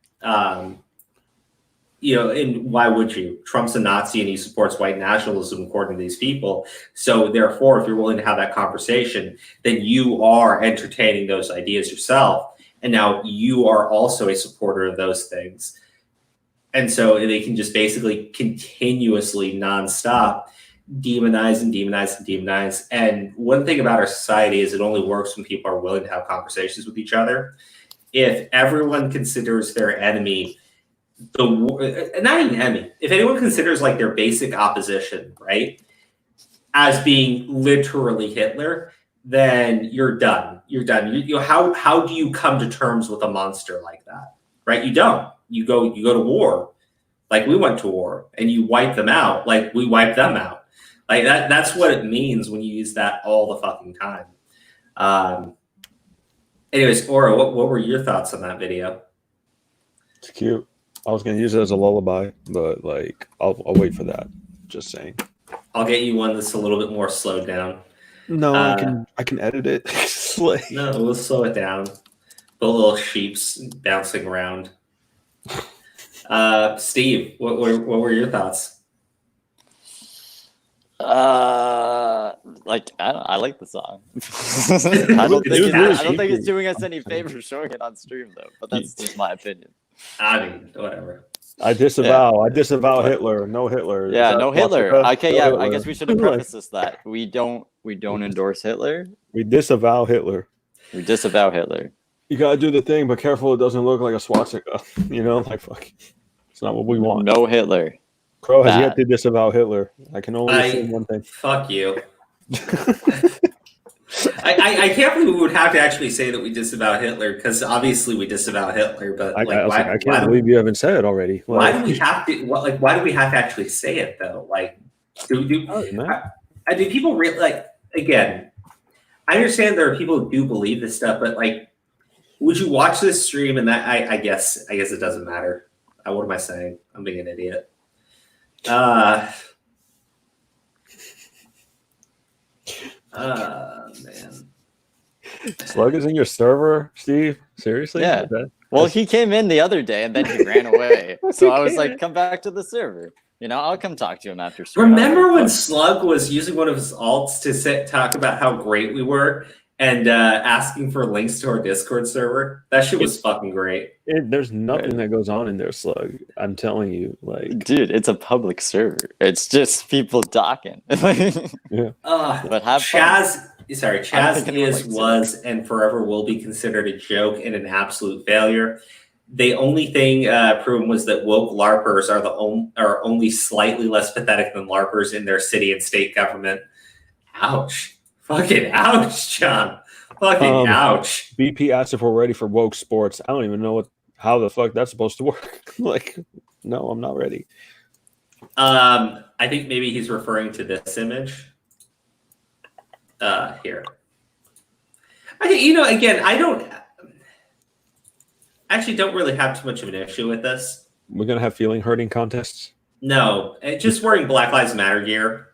And why would you? Trump's a Nazi and he supports white nationalism, according to these people. So therefore, if you're willing to have that conversation, then you are entertaining those ideas yourself. And now you are also a supporter of those things. And so they can just basically continuously nonstop demonize and demonize and demonize. And one thing about our society is it only works when people are willing to have conversations with each other. If everyone considers their enemy not even enemy, if anyone considers like their basic opposition, right, as being literally Hitler, then you're done. You're done. How do you come to terms with a monster like that, right? You don't. You go to war, like we went to war, and you wipe them out, like we wiped them out. Like that's what it means when you use that all the fucking time. Anyways, Aura, what were your thoughts on that video? It's cute. I was gonna use it as a lullaby, but like I'll wait for that. Just saying. I'll get you one that's a little bit more slowed down. No, I can edit it. No, we'll slow it down. The little sheeps bouncing around. Steve, what were your thoughts? Like I like the song. I don't think it's doing us any favor showing it on stream though, but that's just my opinion. I mean, whatever. I disavow Hitler. No Hitler. Yeah, no Hitler. Okay, no Hitler. I guess we should have prefaced this that we don't endorse Hitler. We disavow Hitler. We disavow Hitler. You gotta do the thing, but careful it doesn't look like a swastika. You know, like fuck. It's not what we want. No Hitler. Crow has Bad. yet to disavow Hitler. I can only assume one thing. Fuck you. I can't believe we would have to actually say that we disavow Hitler, because obviously we disavow Hitler. But I why can't believe you haven't said it already. Why do we have to? Why do we have to actually say it though? Like, do people really like? Again, I understand there are people who do believe this stuff, but like, would you watch this stream and that? I guess it doesn't matter. What am I saying? I'm being an idiot. Man. Slug is in your server, Steve? Seriously? Yeah. Okay. Well, he came in the other day and then he ran away. So I was like, come back to the server. You know, I'll come talk to him after stream. Remember when Slug was using one of his alts to talk about how great we were and asking for links to our Discord server? That shit was fucking great. There's nothing that goes on in there, Slug. I'm telling you. Like, dude, it's a public server. It's just people talking. Yeah. But have CHAZ CHAZ was, and forever will be considered a joke and an absolute failure. The only thing proven was that woke LARPers are only slightly less pathetic than LARPers in their city and state government. Ouch. Fucking ouch, John. Fucking ouch. BP asked if we're ready for woke sports. I don't even know how the fuck that's supposed to work. Like, no, I'm not ready. I think maybe he's referring to this image. Here. I think, again, I actually don't really have too much of an issue with this. We're going to have feeling hurting contests? No, just wearing Black Lives Matter gear.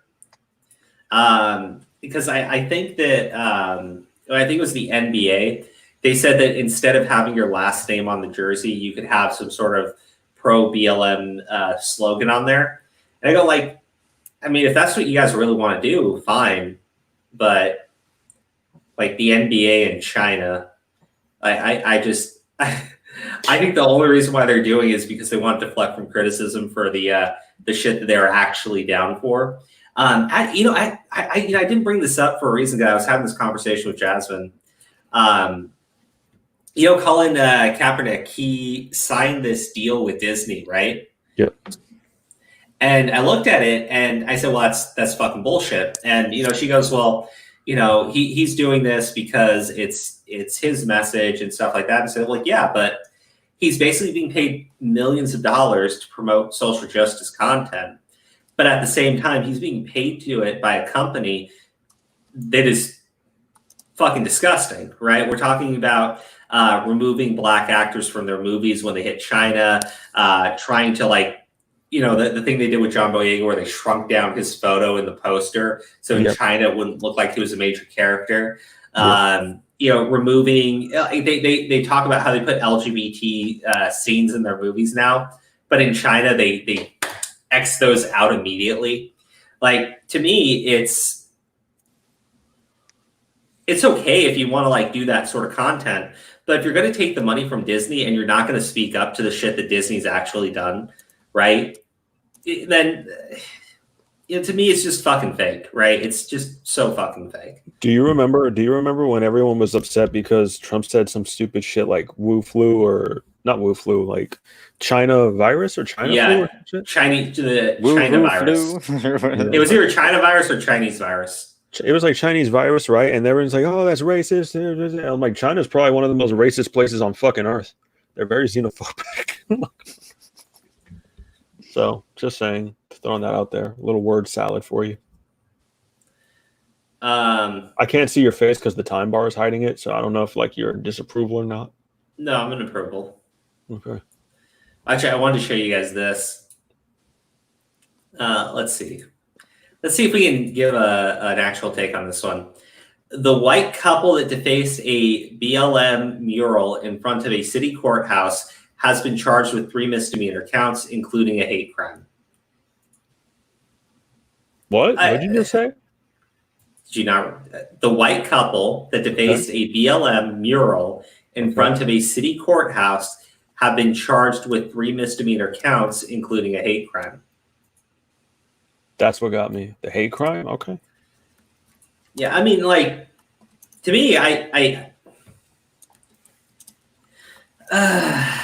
Because I think that, I think it was the NBA. They said that instead of having your last name on the jersey, you could have some sort of pro-BLM slogan on there. And I go like, I mean, if that's what you guys really want to do, fine. But like the NBA in China, I think the only reason why they're doing it is because they want to deflect from criticism for the shit that they're actually down for. I didn't bring this up for a reason, because I was having this conversation with Jasmine. Colin Kaepernick, he signed this deal with Disney, right? Yep. And I looked at it and I said, well, that's fucking bullshit. And, she goes, well, he's doing this because it's his message and stuff like that. And I said, well, yeah, but he's basically being paid millions of dollars to promote social justice content. But at the same time, he's being paid to do it by a company that is fucking disgusting, right? We're talking about removing black actors from their movies when they hit China, trying to the thing they did with John Boyega where they shrunk down his photo in the poster so in China it wouldn't look like he was a major character. Removing, they talk about how they put LGBT scenes in their movies now, but in China they X those out immediately. Like, to me, it's okay if you want to do that sort of content, but if you're going to take the money from Disney and you're not going to speak up to the shit that Disney's actually done, right? Then, to me, it's just fucking fake, right? It's just so fucking fake. Do you remember when everyone was upset because Trump said some stupid shit like Wu flu, or not Wu flu, like China virus or China flu or shit? China virus. It was either China virus or Chinese virus. It was like Chinese virus, right? And everyone's like, oh, that's racist. And I'm like, China's probably one of the most racist places on fucking earth. They're very xenophobic. So, just saying, throwing that out there. A little word salad for you. I can't see your face because the time bar is hiding it, so I don't know if you're in disapproval or not. No, I'm in approval. Okay. Actually, I wanted to show you guys this. Let's see. Let's see if we can give an actual take on this one. The white couple that defaced a BLM mural in front of a city courthouse has been charged with 3 misdemeanor counts, including a hate crime. What did you just say? Did you not? The white couple that defaced a BLM mural in front of a city courthouse have been charged with 3 misdemeanor counts, including a hate crime. That's what got me. The hate crime? Okay. Yeah, I mean, to me, I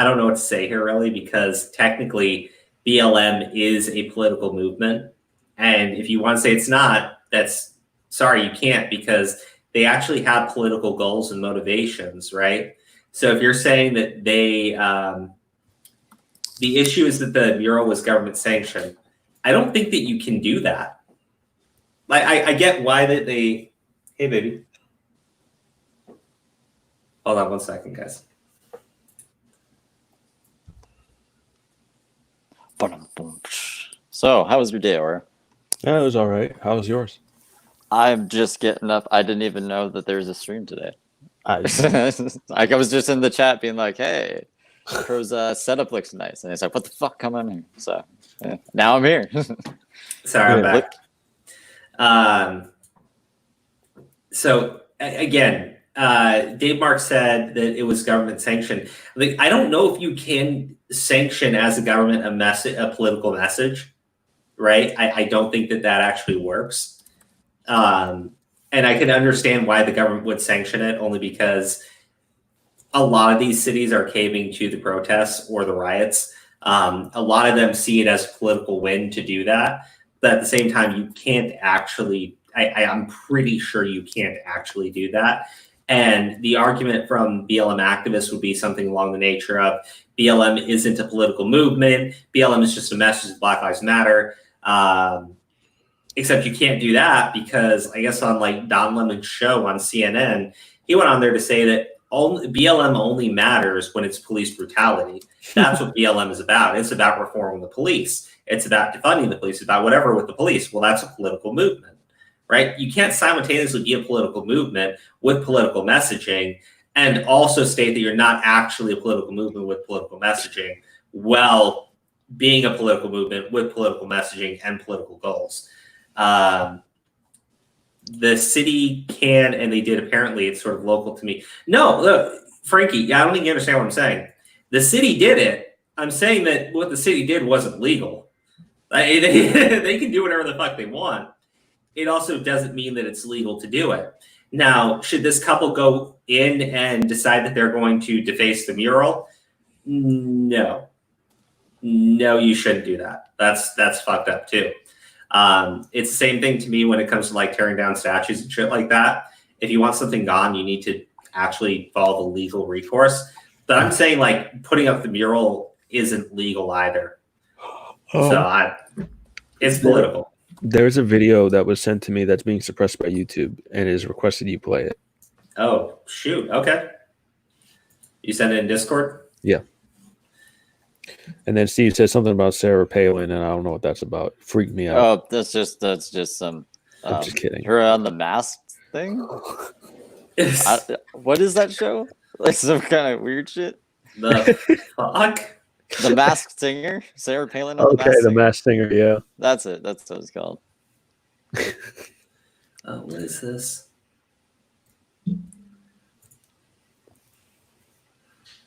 don't know what to say here really, because technically BLM is a political movement, and if you want to say it's not, that's sorry, you can't, because they actually have political goals and motivations, right? So if you're saying that they the issue is that the mural was government sanctioned, I don't think that you can do that. Like I get why that they. Hey baby, hold on 1 second, guys. So, how was your day, Aura? Yeah, it was all right. How was yours? I'm just getting up. I didn't even know that there was a stream today. I Like I was just in the chat being like, "Hey, Crow's setup looks nice," and it's like, "What the fuck? Come on here!" So yeah, now I'm here. Sorry, I'm Yeah, back. So again, Dave Mark said that it was government sanctioned. Like, I don't know if you can sanction as a government a political message, right? I don't think that actually works. And I can understand why the government would sanction it, only because a lot of these cities are caving to the protests or the riots. A lot of them see it as political win to do that. But at the same time, you can't actually, I'm pretty sure you can't actually do that. And the argument from BLM activists would be something along the nature of BLM isn't a political movement. BLM is just a message of Black Lives Matter. Except you can't do that because I guess on like Don Lemon's show on CNN, he went on there to say that BLM only matters when it's police brutality. That's what BLM is about. It's about reforming the police. It's about defunding the police. It's about whatever with the police. Well, that's a political movement, right? You can't simultaneously be a political movement with political messaging and also state that you're not actually a political movement with political messaging while being a political movement with political messaging and political goals. The city can, and they did apparently, it's sort of local to me. No, look, Frankie, I don't think you understand what I'm saying. The city did it. I'm saying that what the city did wasn't legal. They can do whatever the fuck they want. It also doesn't mean that it's legal to do it. Now, should this couple go in and decide that they're going to deface the mural? No, you shouldn't do that. That's fucked up too. It's the same thing to me when it comes to like tearing down statues and shit like that. If you want something gone, you need to actually follow the legal recourse. But I'm saying like putting up the mural isn't legal either. So it's political. There's a video that was sent to me that's being suppressed by YouTube and it is requested you play it. Oh, shoot. Okay. You send it in Discord? Yeah. And then Steve said something about Sarah Palin, and I don't know what that's about. Freaked me out. Oh, that's just some. I'm just kidding. Her on the Masked thing. What is that show? Like some kind of weird shit. The fuck? The Masked Singer, Sarah Palin. On The Masked Singer. Yeah, that's it. That's what it's called. Oh, what is this?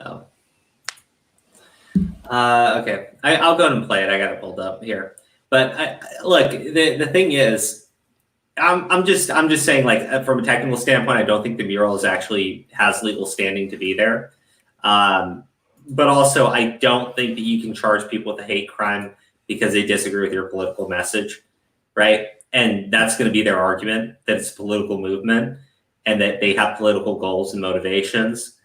Oh. Okay, I'll go and play it. I got it pulled up here. But look, the thing is, I'm just saying, like, from a technical standpoint, I don't think the mural has legal standing to be there. But also, I don't think that you can charge people with a hate crime because they disagree with your political message, right? And that's going to be their argument, that it's a political movement and that they have political goals and motivations.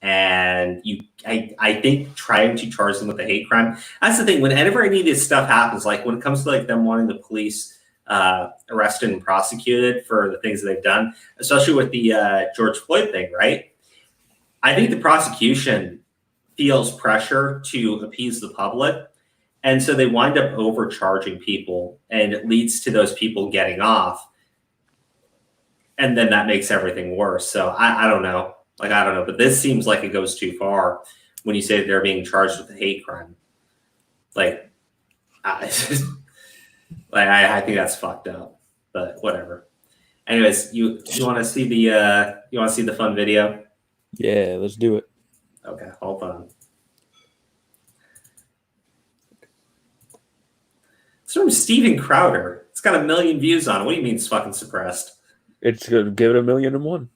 And I think trying to charge them with a hate crime, that's the thing. Whenever any of this stuff happens, like when it comes to like them wanting the police arrested and prosecuted for the things that they've done, especially with the George Floyd thing, right? I think the prosecution feels pressure to appease the public. And so they wind up overcharging people, and it leads to those people getting off. And then that makes everything worse. So I don't know. Like, I don't know, but this seems like it goes too far when you say that they're being charged with a hate crime. Like, I think that's fucked up, but whatever. Anyways, you want to see the fun video? Yeah, let's do it. Okay, hold on. It's from Steven Crowder. It's got 1 million views on it. What do you mean it's fucking suppressed? It's good. Give it 1,000,001.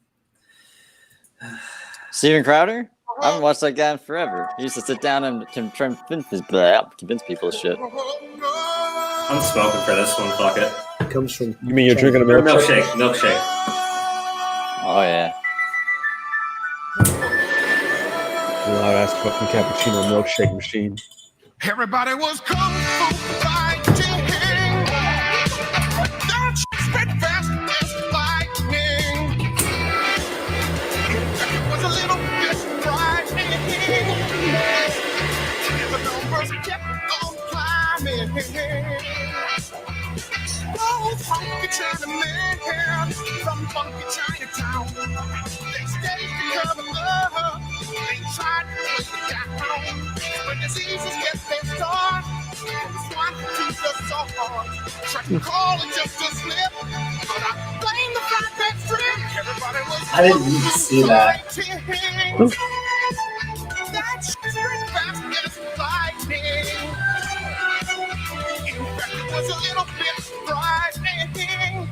Steven Crowder? I haven't watched that guy in forever. He used to sit down and try and convince people of shit. I'm smoking for this one. Fuck it. It comes from. You mean you're drinking a Or milkshake? milkshake. Oh yeah. Loud ass fucking cappuccino milkshake machine. Everybody was kung fu fighting. That shit fast as lightning. It was a little bit frightening. The numbers kept on climbing. Oh, funky Chinaman from funky Chinatown. They stayed because of love. They tried to play the down. When diseases get their start, swine flu just so hard. Try to call it just a slip, but I blame the fact that strip. Everybody was I didn't even see that. That shit straight fast as lightning. In fact, it was a little bit frightening.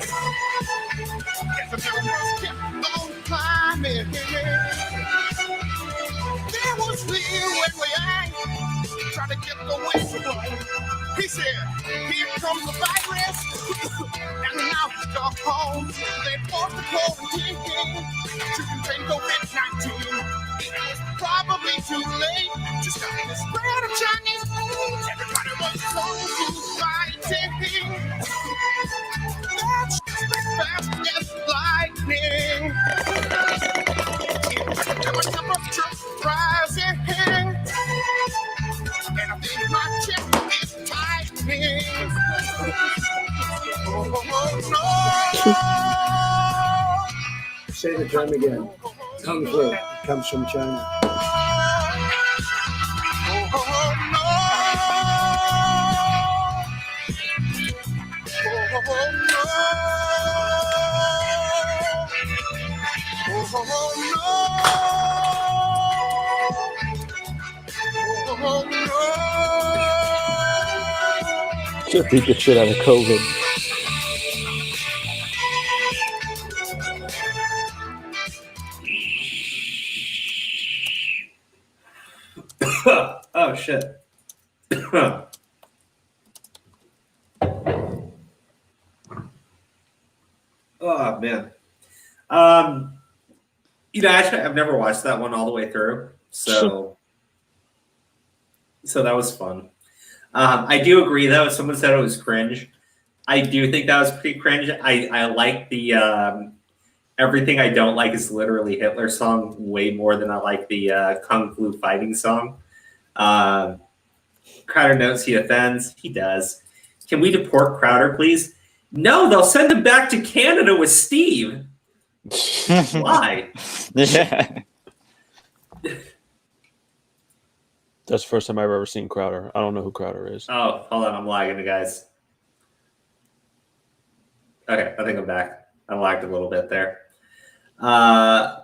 Yes, the numbers kept on climbing. There was Leo and Liang trying to get the whistle blown. He said, here comes the virus, and now he's gone home. They forced the quarantine to contain COVID-19. It was probably too late to stop the spread of Chinese food. Everybody was so fighting. That shit's fast as lightning. There was temperature rising, and I think my chest is tightening. Oh, no. Say the term again. Kung Fu comes from China. Oh, no. Just beat the shit out of COVID. Oh shit. Oh man. Actually, I've never watched that one all the way through, so that was fun. I do agree though. Someone said it was cringe. I do think that was pretty cringe. I like the Everything I Don't Like Is Literally Hitler song way more than I like the Kung Fu Fighting song. Crowder notes he offends. He does. Can we deport Crowder, please? No, they'll send him back to Canada with Steve. Why? Yeah. That's the first time I've ever seen Crowder. I don't know who Crowder is. Oh, hold on. I'm lagging, guys. Okay, I think I'm back. I lagged a little bit there. I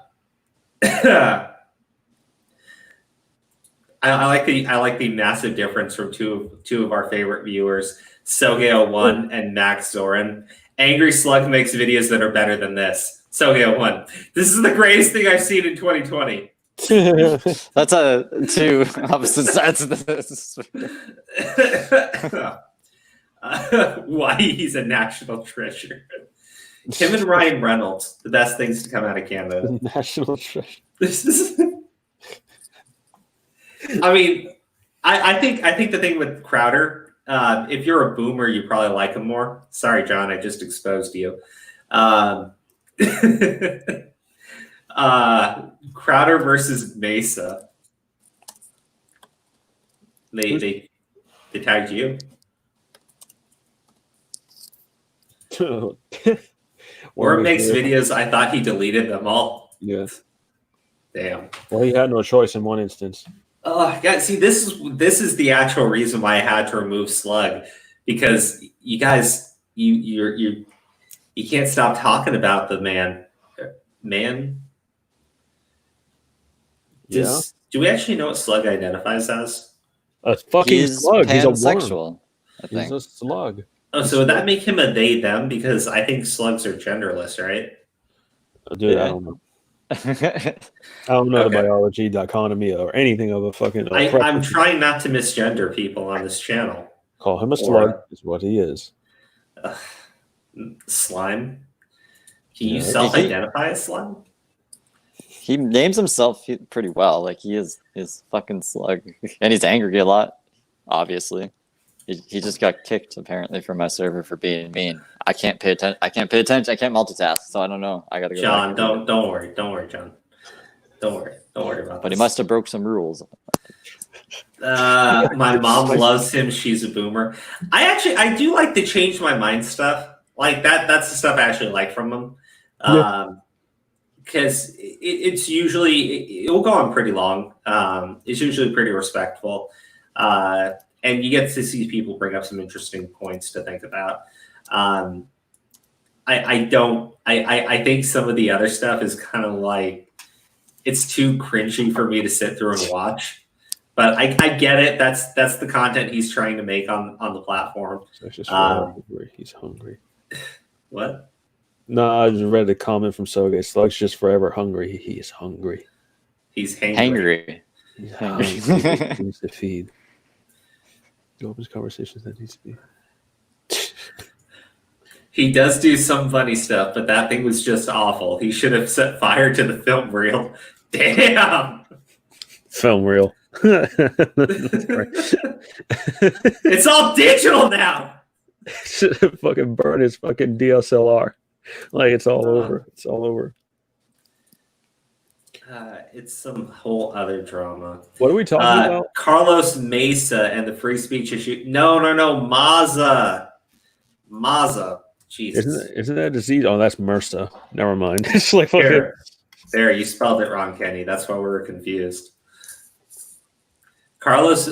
like the massive difference from two of our favorite viewers, Soge01 and Max Zoran. Angry Slug makes videos that are better than this. Soge01. This is the greatest thing I've seen in 2020. That's two opposite sides of this. Why he's a national treasure. Him and Ryan Reynolds, the best things to come out of Canada. National treasure. This is. I mean, I think the thing with Crowder, if you're a boomer, you probably like him more. Sorry, John, I just exposed you. Crowder versus Mesa. They tagged you. Or makes videos. I thought he deleted them all. Yeah. Damn. Well, he had no choice in one instance. Yeah. See, this is the actual reason why I had to remove Slug, because you guys, you can't stop talking about the man. Yeah. Do we actually know what Slug identifies as? A fucking slug. He's a worm. Pansexual, I think. He's a slug. Oh, so would that make him a they them? Because I think slugs are genderless, right? Dude, Yeah. I don't know. I don't know the Okay. biology, dichotomy, or anything of a fucking. I'm trying not to misgender people on this channel. Call him a slug. Is what he is. Slime. Can you Yeah. self-identify as slime? He names himself pretty well. Like he's fucking slug, and he's angry a lot. Obviously, he just got kicked apparently from my server for being mean. I can't pay attention. I can't multitask, so I don't know. I gotta go. John, don't worry, John. Don't worry about But this. he must have broke some rules. My mom loves him. She's a boomer. I do like the change my mind stuff. Like that's the stuff I actually like from him. Because it's usually it will go on pretty long. It's usually pretty respectful, and you get to see people bring up some interesting points to think about. I think some of the other stuff is kind of like it's too cringy for me to sit through and watch. But I get it. That's the content he's trying to make on the platform. He's hungry. What? No, I just read a comment from Soge. Slug's just forever hungry. He is hungry. He's hangry. He's hungry. He needs to feed. He opens conversations that needs to be. He does do some funny stuff, but that thing was just awful. He should have set fire to the film reel. Damn. Film reel. It's all digital now. Should have fucking burned his fucking DSLR. Like it's all over. It's all over. It's some whole other drama. What are we talking about? Carlos Mesa and the free speech issue. No, Maza. Jesus. Isn't that a disease? Oh, that's MRSA. Never mind. It's like fucking. There, you spelled it wrong, Kenny. That's why we were confused. Carlos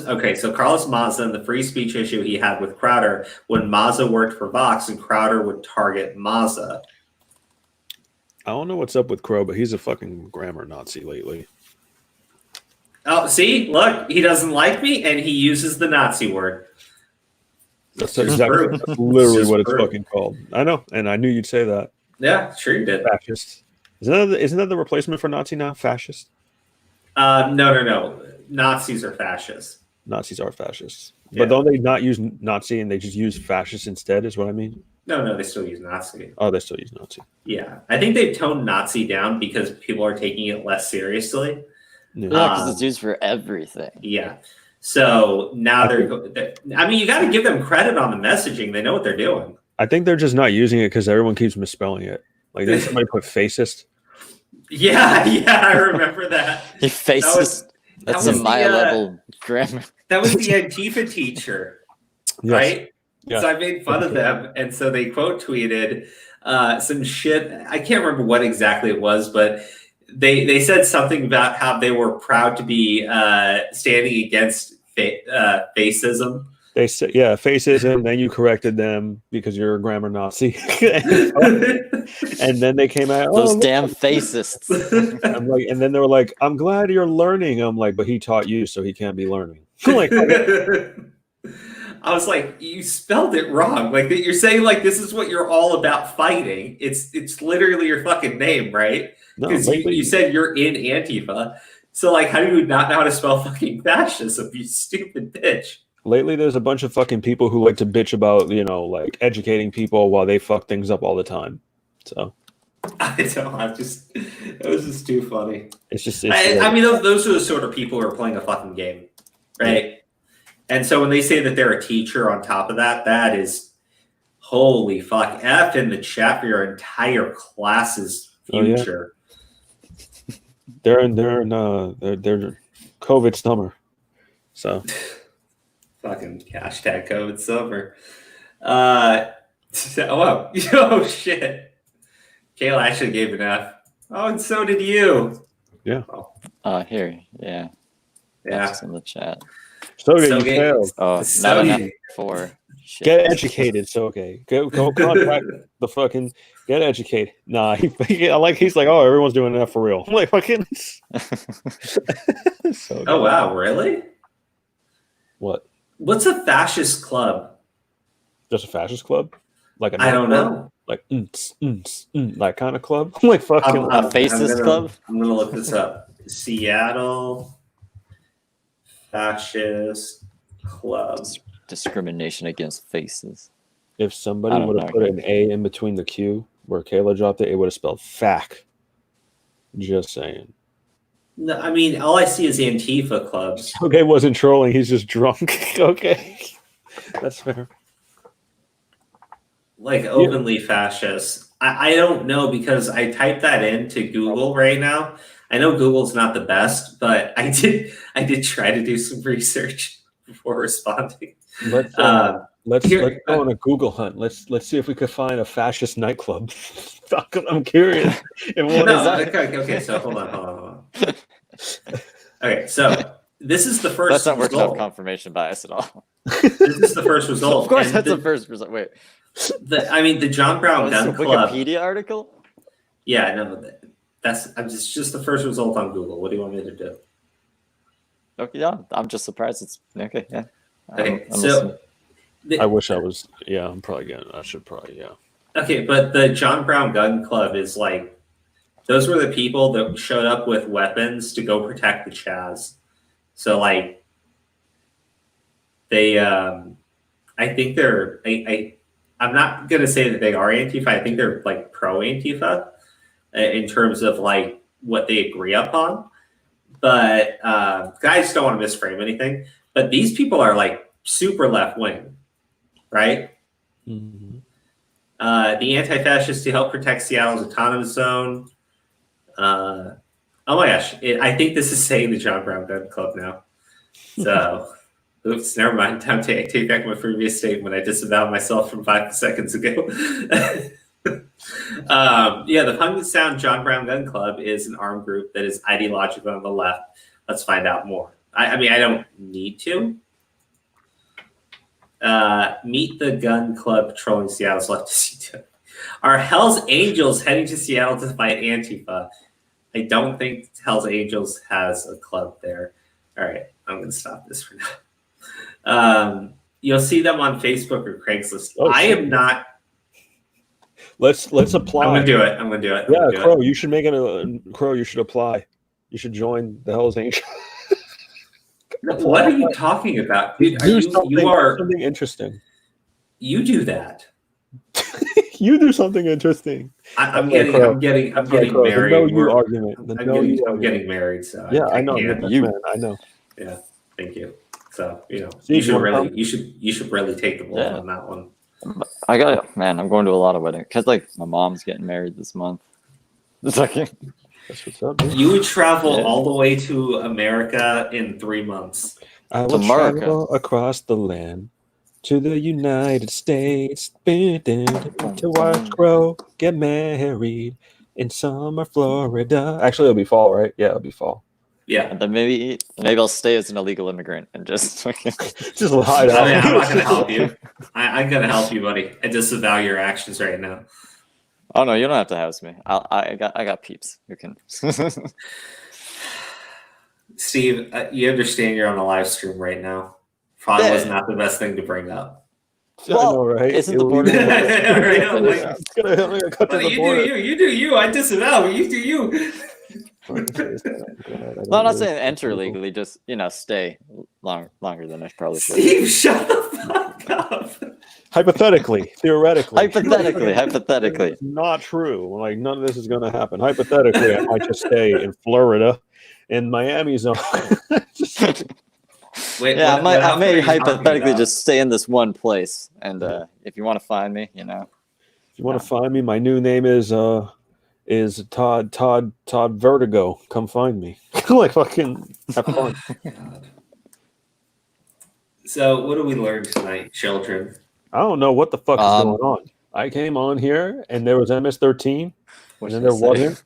Maza and the free speech issue he had with Crowder when Maza worked for Vox and Crowder would target Maza. I don't know what's up with Crow, but he's a fucking grammar Nazi lately. Oh, see? Look, he doesn't like me and he uses the Nazi word. That's literally what it's fucking called. I know, and I knew you'd say that. Yeah, sure you did. Fascist. Isn't that the replacement for Nazi now? Fascist? No. Nazis are fascists. Nazis are fascists. Yeah. But don't they not use Nazi and they just use fascist instead, is what I mean? No, they still use Nazi. Oh, they still use Nazi. Yeah. I think they've toned Nazi down because people are taking it less seriously. Yeah, because it's used for everything. Yeah. So now I mean, you got to give them credit on the messaging. They know what they're doing. I think they're just not using it because everyone keeps misspelling it. Like, did somebody put fascist? Yeah, I remember that. He faces. That's a Maya level grammar. That was the Antifa teacher, Yes. right? Yeah. So I made fun of them, and so they quote tweeted some shit. I can't remember what exactly it was, but they said something about how they were proud to be standing against fascism. They said, yeah, fascism. Then you corrected them because you're a grammar Nazi. And then they came out. Those damn fascists. I'm like, and then they were like, "I'm glad you're learning." I'm like, "But he taught you, so he can't be learning." Like, I was like, you spelled it wrong. Like you're saying, like this is what you're all about fighting. It's literally your fucking name, right? Because you said you're in Antifa. So like, how do you not know how to spell fucking fascism? You stupid bitch. Lately, there's a bunch of fucking people who like to bitch about, like educating people while they fuck things up all the time. So it was just too funny. I mean, those are the sort of people who are playing a fucking game, right? Yeah. And so when they say that they're a teacher on top of that, that is holy fuck. F in the chat for your entire class's future. Oh, yeah. They're COVID summer. So fucking hashtag COVID summer. Oh shit. Kayla actually gave an F. Oh, and so did you. Yeah. Here. Yeah. That's in the chat. So you failed. Oh, not enough for shit. Get educated, Soge. Go contact the fucking get educated. Nah, he's like, oh, everyone's doing that for real. I'm like, fucking. Oh wow, really? What? What's a fascist club? Just a fascist club? Like I don't know. like that kind of club? Like fucking A Faces Club? I'm gonna look this up. Seattle Fascist Club. Discrimination against faces. if somebody would have put an A in between the Q where Kayla dropped it, it would have spelled fac. Just saying. No, I mean, all I see is Antifa clubs. Okay, wasn't trolling. He's just drunk. Okay, that's fair. Like openly fascist. I don't know because I typed that into Google right now. I know Google's not the best, but I did try to do some research before responding. Let's go on a Google hunt. Let's see if we could find a fascist nightclub. I'm curious. Okay, so hold on. Okay, so this is the first. That's not working result. off confirmation bias at all. This is the first result. Of course, that's the first result. Wait. The John Brown Gun Club. Wikipedia article? Yeah, no, that's just the first result on Google. What do you want me to do? Okay, yeah, I'm just surprised it's okay. Yeah. Okay, I wish I was. Yeah, I'm probably getting. I should probably. Yeah. Okay, but the John Brown Gun Club is like, those were the people that showed up with weapons to go protect the CHAZ. So like, they, I think they're. I'm not gonna say that they are Antifa. I think they're like pro Antifa in terms of like what they agree upon. But guys don't want to misframe anything. But these people are like super left wing, right? Mm-hmm. The anti-fascists to help protect Seattle's autonomous zone. Oh my gosh, I think this is saying the John Brown Gun Club now. So. Oops, never mind. Time to take back my previous statement. I disavowed myself from 5 seconds ago. The Punkintown John Brown Gun Club is an armed group that is ideologically on the left. Let's find out more. I mean, I don't need to. Meet the Gun Club patrolling Seattle's leftist. Are Hell's Angels heading to Seattle to fight Antifa? I don't think Hell's Angels has a club there. All right, I'm going to stop this for now. You'll see them on Facebook or Craigslist. I am not. Let's apply. I'm gonna do it. Yeah, Crow, you should make it. Crow, you should apply. You should join the Hell's Angels. What are you talking about, dude? You are something interesting. You do that. You do something interesting. I'm getting married. I'm getting married. So yeah, I know. I know. Yeah, thank you. So you should really take the ball on that one. I'm going to a lot of weddings because like my mom's getting married this month. That's what's up, dude. You would travel all the way to America in 3 months. I will travel across the land to the United States to watch Crow get married in summer Florida. Actually, it'll be fall, right? Yeah, it'll be fall. Yeah, and then maybe I'll stay as an illegal immigrant and just hide out. I'm not gonna help you. I'm gonna help you, buddy. I disavow your actions right now. Oh no, you don't have to house me. I got peeps who can. Steve, you understand you're on a live stream right now. Probably was not the best thing to bring up. Well, I know, right? Isn't the border? You do you. I disavow. You do you. Well, I'm not saying enter legally, just stay longer than I probably should. Steve, shut the fuck up. Hypothetically, theoretically. Hypothetically. Not true. Like none of this is going to happen. Hypothetically, I might just stay in Florida, in Miami zone. Wait, I may hypothetically just stay in this one place, and if you want to find me, If you want to find me, my new name is Todd Vertigo. Come find me. Like fucking have fun. So what do we learn tonight, children? I don't know what the fuck is going on. I came on here and there was MS-13, and then there wasn't.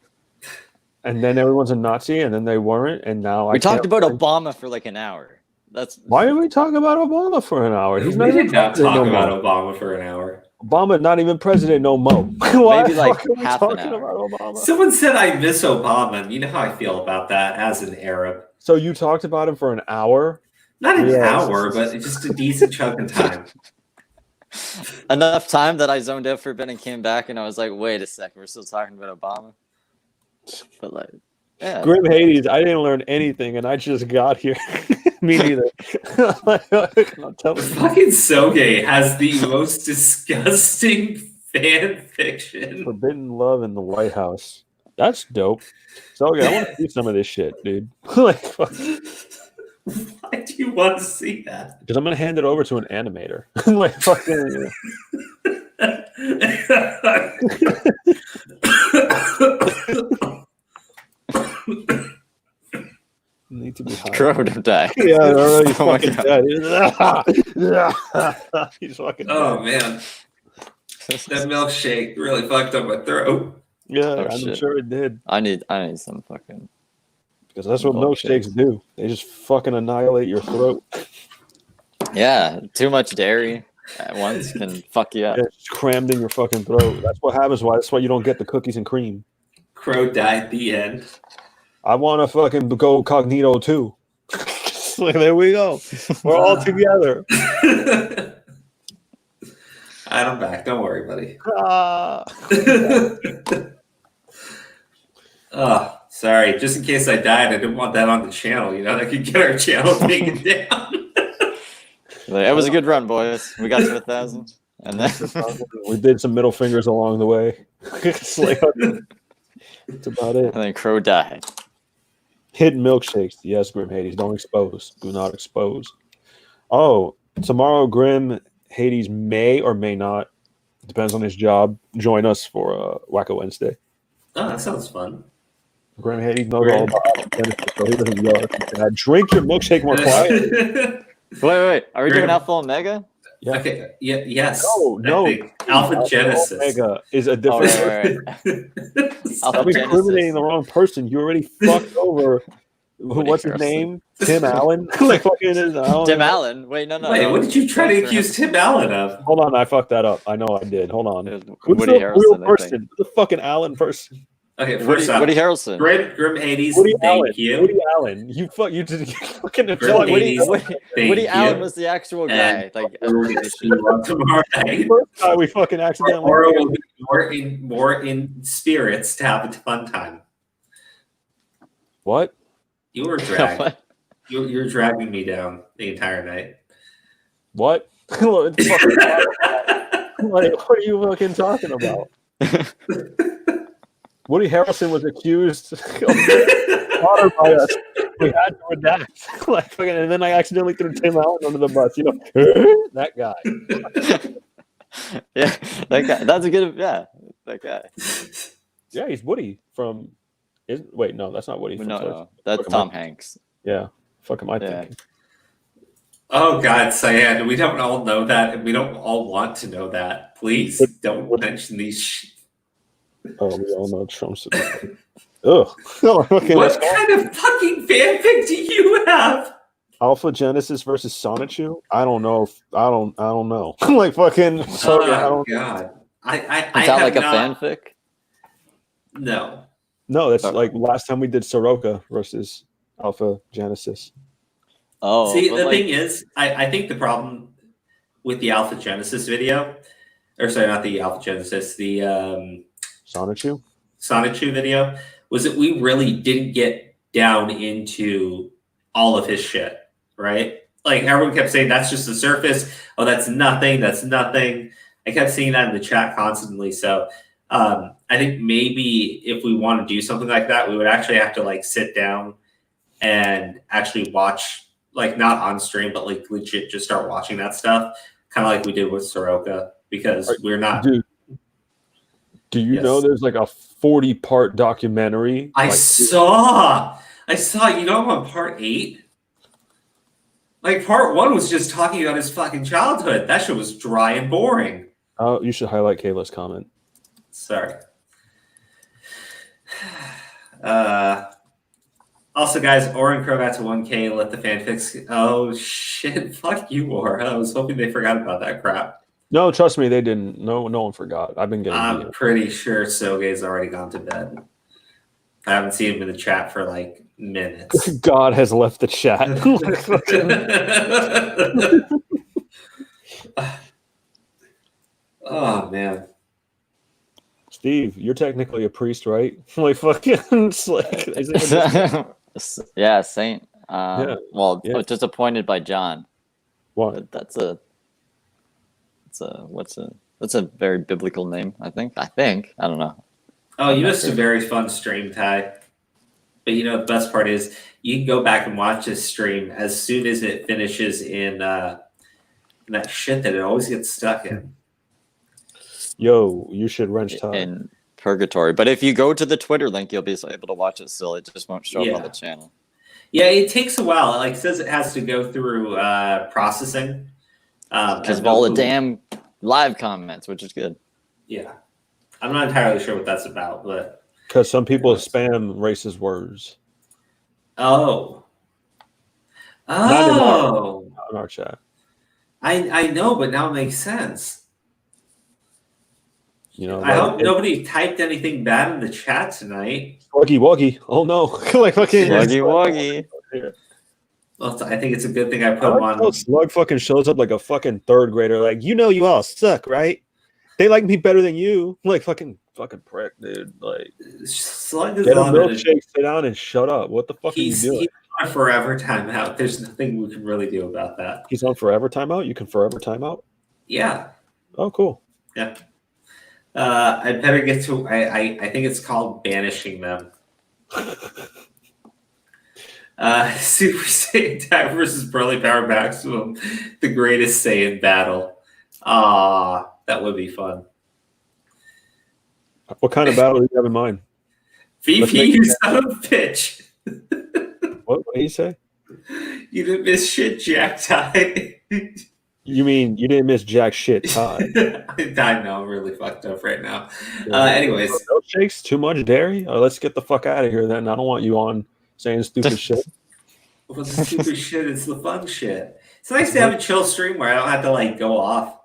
And then everyone's a Nazi, and then they weren't, and now we talked about Obama for like an hour. Why are we talking about Obama for an hour? He's not even talk about Obama for an hour. Obama not even president no more. Maybe like half an hour. Someone said I miss Obama. You know how I feel about that as an Arab. So you talked about him for an hour? Not an hour, but just a decent chunk of time. enough time that I zoned out for a bit and came back, and I was like, wait a second, we're still talking about Obama. But like, yeah. Grim Hades, I didn't learn anything, and I just got here. Me neither. Fucking Soge has the most disgusting fan fiction. Forbidden Love in the White House. That's dope. So okay, I want to see some of this shit, dude. Like, fuck. Why do you want to see that? Because I'm gonna hand it over to an animator. Like fucking. Need to be high. Crow would have died. Yeah, already Oh my fucking God. dead. He's fucking. Oh man, that milkshake really fucked up my throat. Yeah, Oh, I'm shit. sure it did. I need some fucking. Because that's what milkshakes do. They just fucking annihilate your throat. Yeah, too much dairy at once can fuck you up. Yeah, it's crammed in your fucking throat. That's what happens. That's why you don't get the cookies and cream. Crow died at the end. I want to fucking go cognito too. There we go. We're all together. I'm back. Don't worry, buddy. Oh, sorry. Just in case I died, I didn't want that on the channel. You know, that could get our channel taken down. Like, it was a good run, boys. We got to 1,000, and then We did some middle fingers along the way. It's like, that's about it. and then Crow died. Hidden milkshakes. Yes, Grim Hades. Don't expose. Do not expose. Oh, tomorrow Grim Hades may or may not, depends on his job, join us for Wacko Wednesday. Oh, that sounds fun. Grim Hades knows all about it, so he doesn't yell at you. Drink your milkshake more quietly. Wait. Are we Grim. doing Alpha Omega? Yeah. Okay. Yeah. Yes. No. I think Alpha Genesis. Omega is a Oh, different. right. I'm Alpha incriminating Genesis. the wrong person. You already fucked over. What's his Harrelson. name? Tim Allen. Like fucking Tim Allen. Wait, no. Wait, what did you try to accuse Tim Allen of? Hold on, I fucked that up. I know I did. Hold on. It was Who's Woody the Harrelson, real I think. person? Who's the fucking Allen person? Okay, first off, Woody Harrelson. Grim Hades, Woody thank Allen. you. Woody Allen. You did fucking Grim Hades, Woody thank Allen you. was the actual guy. And Like, we're going to see you on tomorrow night. first time we fucking accidentally. Tomorrow will be more in spirits to have a fun time. What? You were dragged. You're dragging me down the entire night. What? What the fuck- like, what are you fucking talking about? Woody Harrelson was accused of murder by us. We had to redact. Like, fucking, and then I accidentally threw Tim Allen under the bus. You know, that guy. yeah, that guy. That's a good. Yeah, that guy. Yeah, he's Woody from. Wait, no, that's not Woody. From Toy No, Story. that's Fuck am Tom I- Hanks. Yeah, fuck am I Yeah. thinking? Oh God, Cyan, we don't all know that, and we don't all want to know that. Please don't mention these. Oh, we all know Trump's. Ugh. Okay, What kind of fucking fanfic do you have? Alpha Genesis versus Sonichu? I don't know. I don't know. Like fucking. So, I Oh don't. God, I Is that have like a not, fanfic? No. No, that's Oh. like last time we did Soroka versus Alpha Genesis. Oh, See, but the like, thing is, I think the problem with the Alpha Genesis video, or sorry, not the Alpha Genesis, the Sonichu? Sonichu video, was that we really didn't get down into all of his shit, right? Like everyone kept saying that's just the surface. Oh, that's nothing. That's nothing. I kept seeing that in the chat constantly. So I think maybe if we want to do something like that, we would actually have to like sit down and actually watch, like not on stream, but like legit just start watching that stuff, kind of like we did with Soroka, because we're not. Dude, do you Yes. know there's like a 40-part documentary? I Like, saw, you know, I'm on part 8. Like part 1 was just talking about his fucking childhood. That shit was dry and boring. oh, you should highlight Kayla's comment. Sorry. Also, guys, Oren Crow got to 1K. Let the fanfics. Oh shit! Fuck you, Or. I was hoping they forgot about that crap. No, trust me, they didn't. No one forgot. I've been getting. I'm pretty sure Soge's already gone to bed. I haven't seen him in the chat for like minutes. God has left the chat. Oh man. Steve, you're technically a priest, right? Like fucking, it's like, is it a- Yeah, Saint. Yeah, Well, yeah. just appointed by John. What? But that's a very biblical name. I think. I don't know. Oh, I'm you not missed a sure. very fun stream, Ty. But you know the best part is you can go back and watch this stream as soon as it finishes in that shit that it always gets stuck in. Yo, you should wrench time. In purgatory. But if you go to the Twitter link, you'll be able to watch it still. It just won't show up on Yeah. the channel. Yeah, it takes a while. Like it says it has to go through processing. Because of no all the clue. damn live comments, which is good. Yeah. I'm not entirely sure what that's about, but Because some people spam racist words. oh. Not in Oh. Not in our chat. I know, but now it makes sense. You know, I like, hope nobody typed anything bad in the chat tonight. Wuggy wuggy. Oh no. Like fucking Wuggy wuggy. Well, I think it's a good thing I put I them like on. how Slug fucking shows up like a fucking third grader. Like, you know, you all suck, right? They like me better than you. Like fucking prick, dude. Like, Slug is get a on milkshake, sit down, and shut up. What the fuck are you he's doing? on a forever timeout. There's nothing we can really do about that. He's on forever timeout. You can forever timeout. Yeah. Oh, cool. Yeah. I better get to. I think it's called banishing them. Super Saiyan Time versus Burly Power Maximum, the greatest Saiyan battle. That would be fun. What kind of battle do you have in mind? VP, you son of a bitch. What did he say? You didn't miss shit, Jack Ty. You mean you didn't miss jack shit, Todd? I know, I'm really fucked up right now. Anyways. Milkshakes, too much dairy? Let's get the fuck out of here then. I don't want you on saying stupid shit. Well, the stupid shit is the fun shit. It's nice to have a chill stream where I don't have to like go off.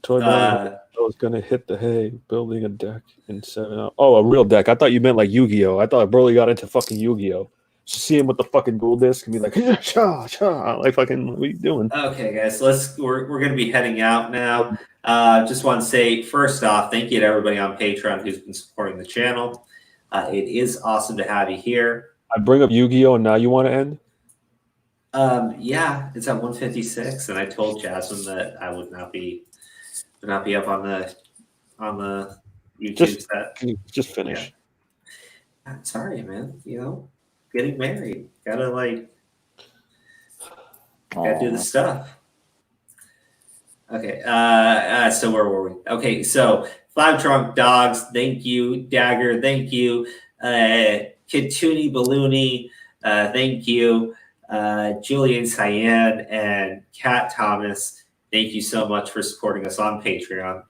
Toy I was gonna hit the hay, building a deck in 7. Oh, a real deck. I thought you meant like Yu-Gi-Oh. I thought Broly got into fucking Yu-Gi-Oh. Just see him with the fucking dual disc and be like, cha cha, like fucking, what are you doing? Okay, guys, we're gonna be heading out now. Just want to say first off, thank you to everybody on Patreon who's been supporting the channel. It is awesome to have you here. I bring up Yu-Gi-Oh and now you want to end? Yeah, it's at 156, and I told Jasmine that I would not be up on the YouTube set. Just finish. Yeah. Sorry, man. You know, getting married, gotta do the stuff. Okay. So where were we? Okay. So Five Drunk Dogs, thank you. Dagger, thank you. Kituni Balloony, thank you. Julian Cyan and Kat Thomas, thank you so much for supporting us on Patreon.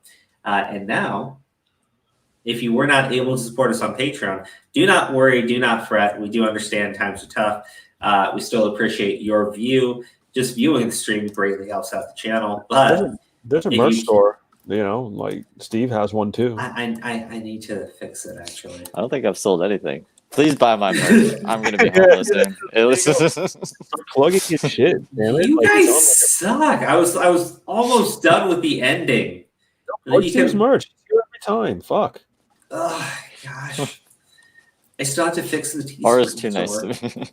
And now, if you were not able to support us on Patreon, do not worry, do not fret. We do understand times are tough. We still appreciate your view. Just viewing the stream greatly helps out the channel. But there's a merch store, you know, like Steve has one too. I need to fix it actually. I don't think I've sold anything. Please buy my merch. I'm gonna be homeless soon. Start plugging your shit, damn it. You like, guys suck. I was almost done with the ending. Plug Steve's merch. It's here every time. Fuck. Oh gosh. I still have to fix the T. Or is too nice to me.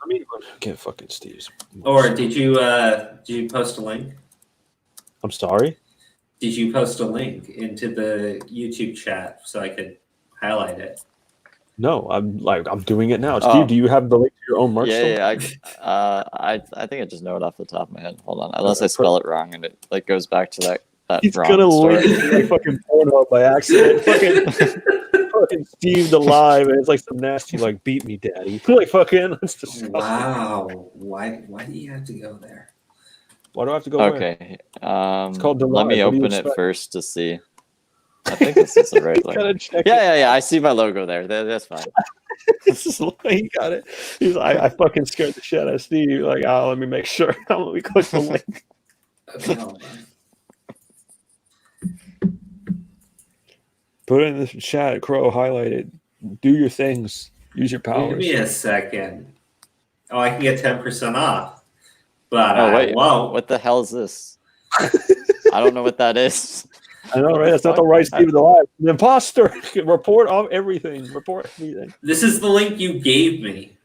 I mean, get fucking Steve's. Or did you post a link? I'm sorry? Did you post a link into the YouTube chat so I could highlight it? No, I'm doing it now. Steve, do you have the link to your own merch? Yeah. I think I just know it off the top of my head. Hold on, unless I spell it wrong and it like goes back to that. He's wrong gonna story. link to like fucking Pornhub by accident. fucking Steve DeLive, and it's like some nasty like beat me daddy. Like fucking. That's disgusting. Wow. Why do you have to go there? Why do I have to go? Okay. It's called DeLive. Let me open it first to see. I think this is the right link. Yeah. I see my logo there. That's fine. He got it. He's like, I fucking scared the shit out of Steve. Like, let me make sure. Let me click the link. Okay, hold on. Put it in the chat, Crow. Highlight it. Do your things. Use your powers. Give me a second. Oh, I can get 10% off. But Oh wait, won't. what the hell is this? I don't know what that is. I know, right? That's not the right Steven DeLive. The imposter. Report on everything. Report everything. This is the link you gave me.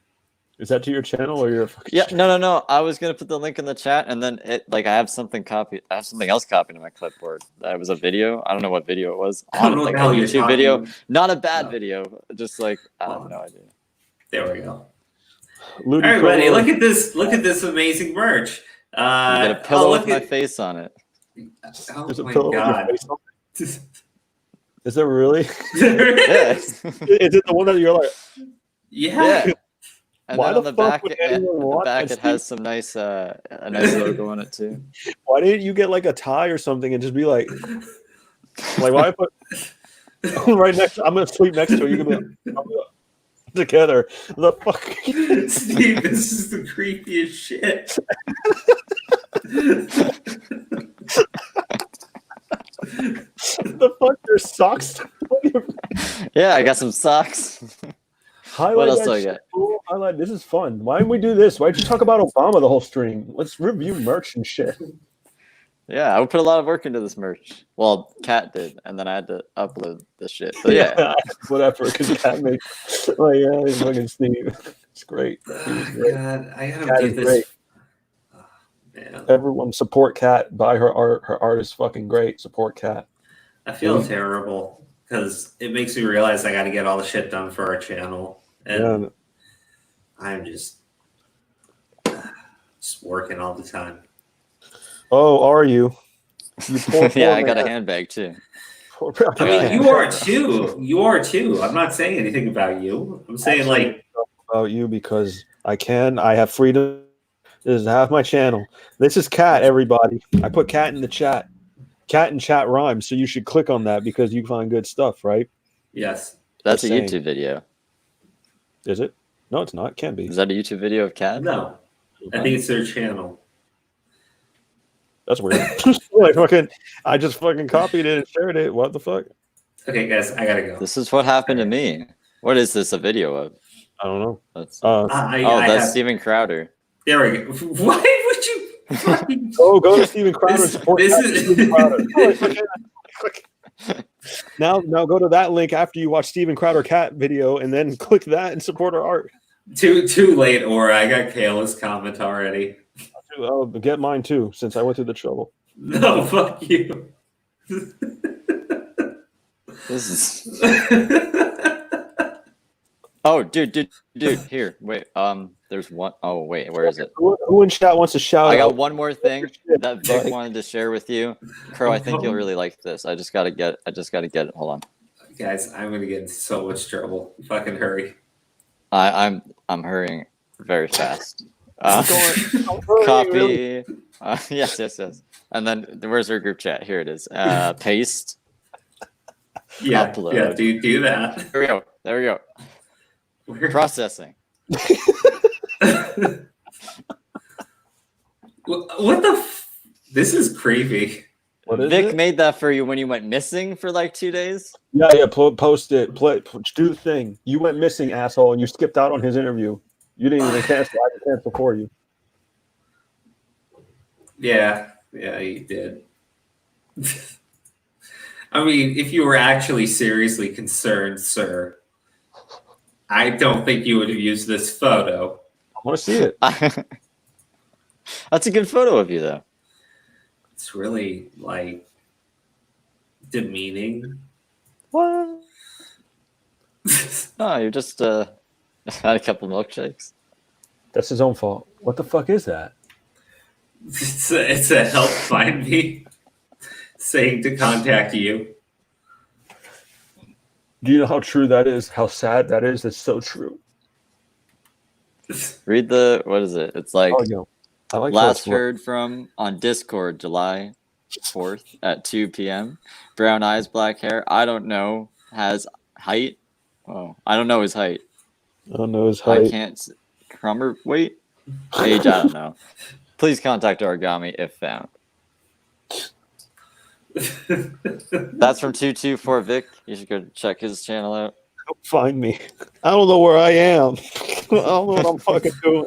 Is that to your channel or your fucking Yeah, no. I was gonna put the link in the chat, and then I have something copied. I have something else copied in my clipboard. That was a video. I don't know what video it was. I don't know what the hell a you're YouTube talking video. about. Not a bad video. Just like I have no idea. There we go. Ludi Everybody, Promo? look at this! Look at this amazing merch. You get a pillow look with my at- face on it. Oh There's a my pillow with your god! face on it. Is there really? Yeah. Is it the one that you're like? Yeah. Yeah. And Why then on the the fuck back, would anyone want that, it has some nice, a nice logo on it too. Why didn't you get like a tie or something and just be like why put right next? I'm gonna sleep next to it. You can be like, together. The fuck, Steve, this is the creepiest shit. the fuck? There's socks. Yeah, I got some socks. Highlight What else that do I shit. get? Cool. Highlight. This is fun. Why didn't we do this? Why did you talk about Obama the whole stream? Let's review merch and shit. Yeah, I would put a lot of work into this merch. Well, Kat did, and then I had to upload this shit. So yeah, Whatever. Because Cat makes. Oh yeah, he's fucking Steve. It's great. He was great. God, I gotta Cat do is this. great. Oh, man. Everyone support Cat. Buy her art. Her art is fucking great. Support Cat. I feel terrible because it makes me realize I got to get all the shit done for our channel, and Yeah. I'm just working all the time. Oh, are you? You poor, yeah, poor I got a man. handbag too. Poor- I mean, you are too. You are too. I'm not saying anything about you. I'm saying like, about you because I can. I have freedom. This is half my channel. This is Cat, everybody. I put Cat in the chat. Cat and chat rhymes, so you should click on that because you find good stuff, right? yes. That's a Just saying. YouTube video. Is it? No, it's not. Can be. Is that a YouTube video of Kat? No, I think it's their channel. That's weird. Like fucking, I just fucking copied it and shared it. What the fuck? Okay, guys, I gotta go. This is what happened to me. What is this a video of? I don't know. That's I that's have- Steven Crowder. There we go. Why would you? fucking- Oh, go to Steven Crowder and This- support this Cat is- Steven Crowder. Now go to that link after you watch Steven Crowder Cat video, and then click that and support her art. Too late, or I got Kayla's comment already. I'll get mine too, since I went through the trouble. No, fuck you. This is. Oh, dude. Here, wait. There's one oh wait, where is it? Who in chat wants to shout I got out? one more thing that Vic wanted to share with you. Crow, I think you'll really like this. I just gotta get it. Hold on. Guys, I'm gonna get in so much trouble. Fucking hurry. I'm hurrying very fast. Really? Copy. Yes. And then where's our group chat? Here it is. Paste. Yeah, Upload. yeah. Do that. There we go. Processing. What the? This is creepy. What is Vic it? made that for you when you went missing for like 2 days. Yeah. Post it. Do the thing. You went missing, asshole, and you skipped out on his interview. You didn't even cancel. I can cancel for you. Yeah, you did. I mean, if you were actually seriously concerned, sir, I don't think you would have used this photo. I want to see it. That's a good photo of you, though. It's really like demeaning. What? No, you just had a couple milkshakes. That's his own fault. What the fuck is that? It's a help find me saying to contact you. Do you know how true that is? How sad that is? It's so true. Read what is it? It's like Oh, yo. I like last that. heard from on Discord July 4th at 2 p.m. Brown eyes, black hair. I don't know. Has height. Oh, I don't know his height. I don't know his I height. can't. Crummer weight. Age. I don't know. Please contact Origami if found. That's from 224 Vic. You should go check his channel out. Don't find me. I don't know where I am. I don't know what I'm fucking doing.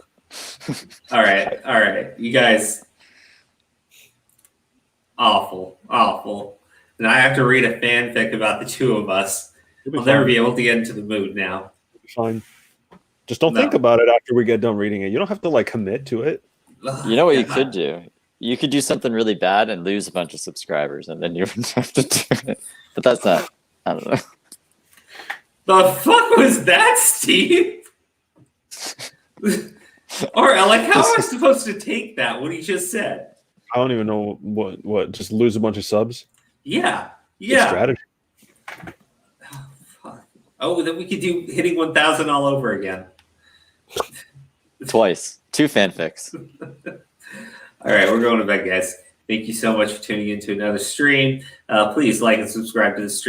All right, you guys. Awful. And I have to read a fanfic about the two of us. I'll never be able to get into the mood now. Fine. Just don't think about it after we get done reading it. You don't have to like commit to it. You know what you could do? You could do something really bad and lose a bunch of subscribers, and then you wouldn't have to do it. But that's not. I don't know. The fuck was that, Steve? Or like, how am I supposed to take that? What he just said? I don't even know what. Just lose a bunch of subs. Yeah. Good strategy. Oh, fuck. Oh, then we could do hitting 1,000 all over again. Twice. 2 fanfics. All right, we're going to bed, guys. Thank you so much for tuning in to another stream. Please like and subscribe to the stream.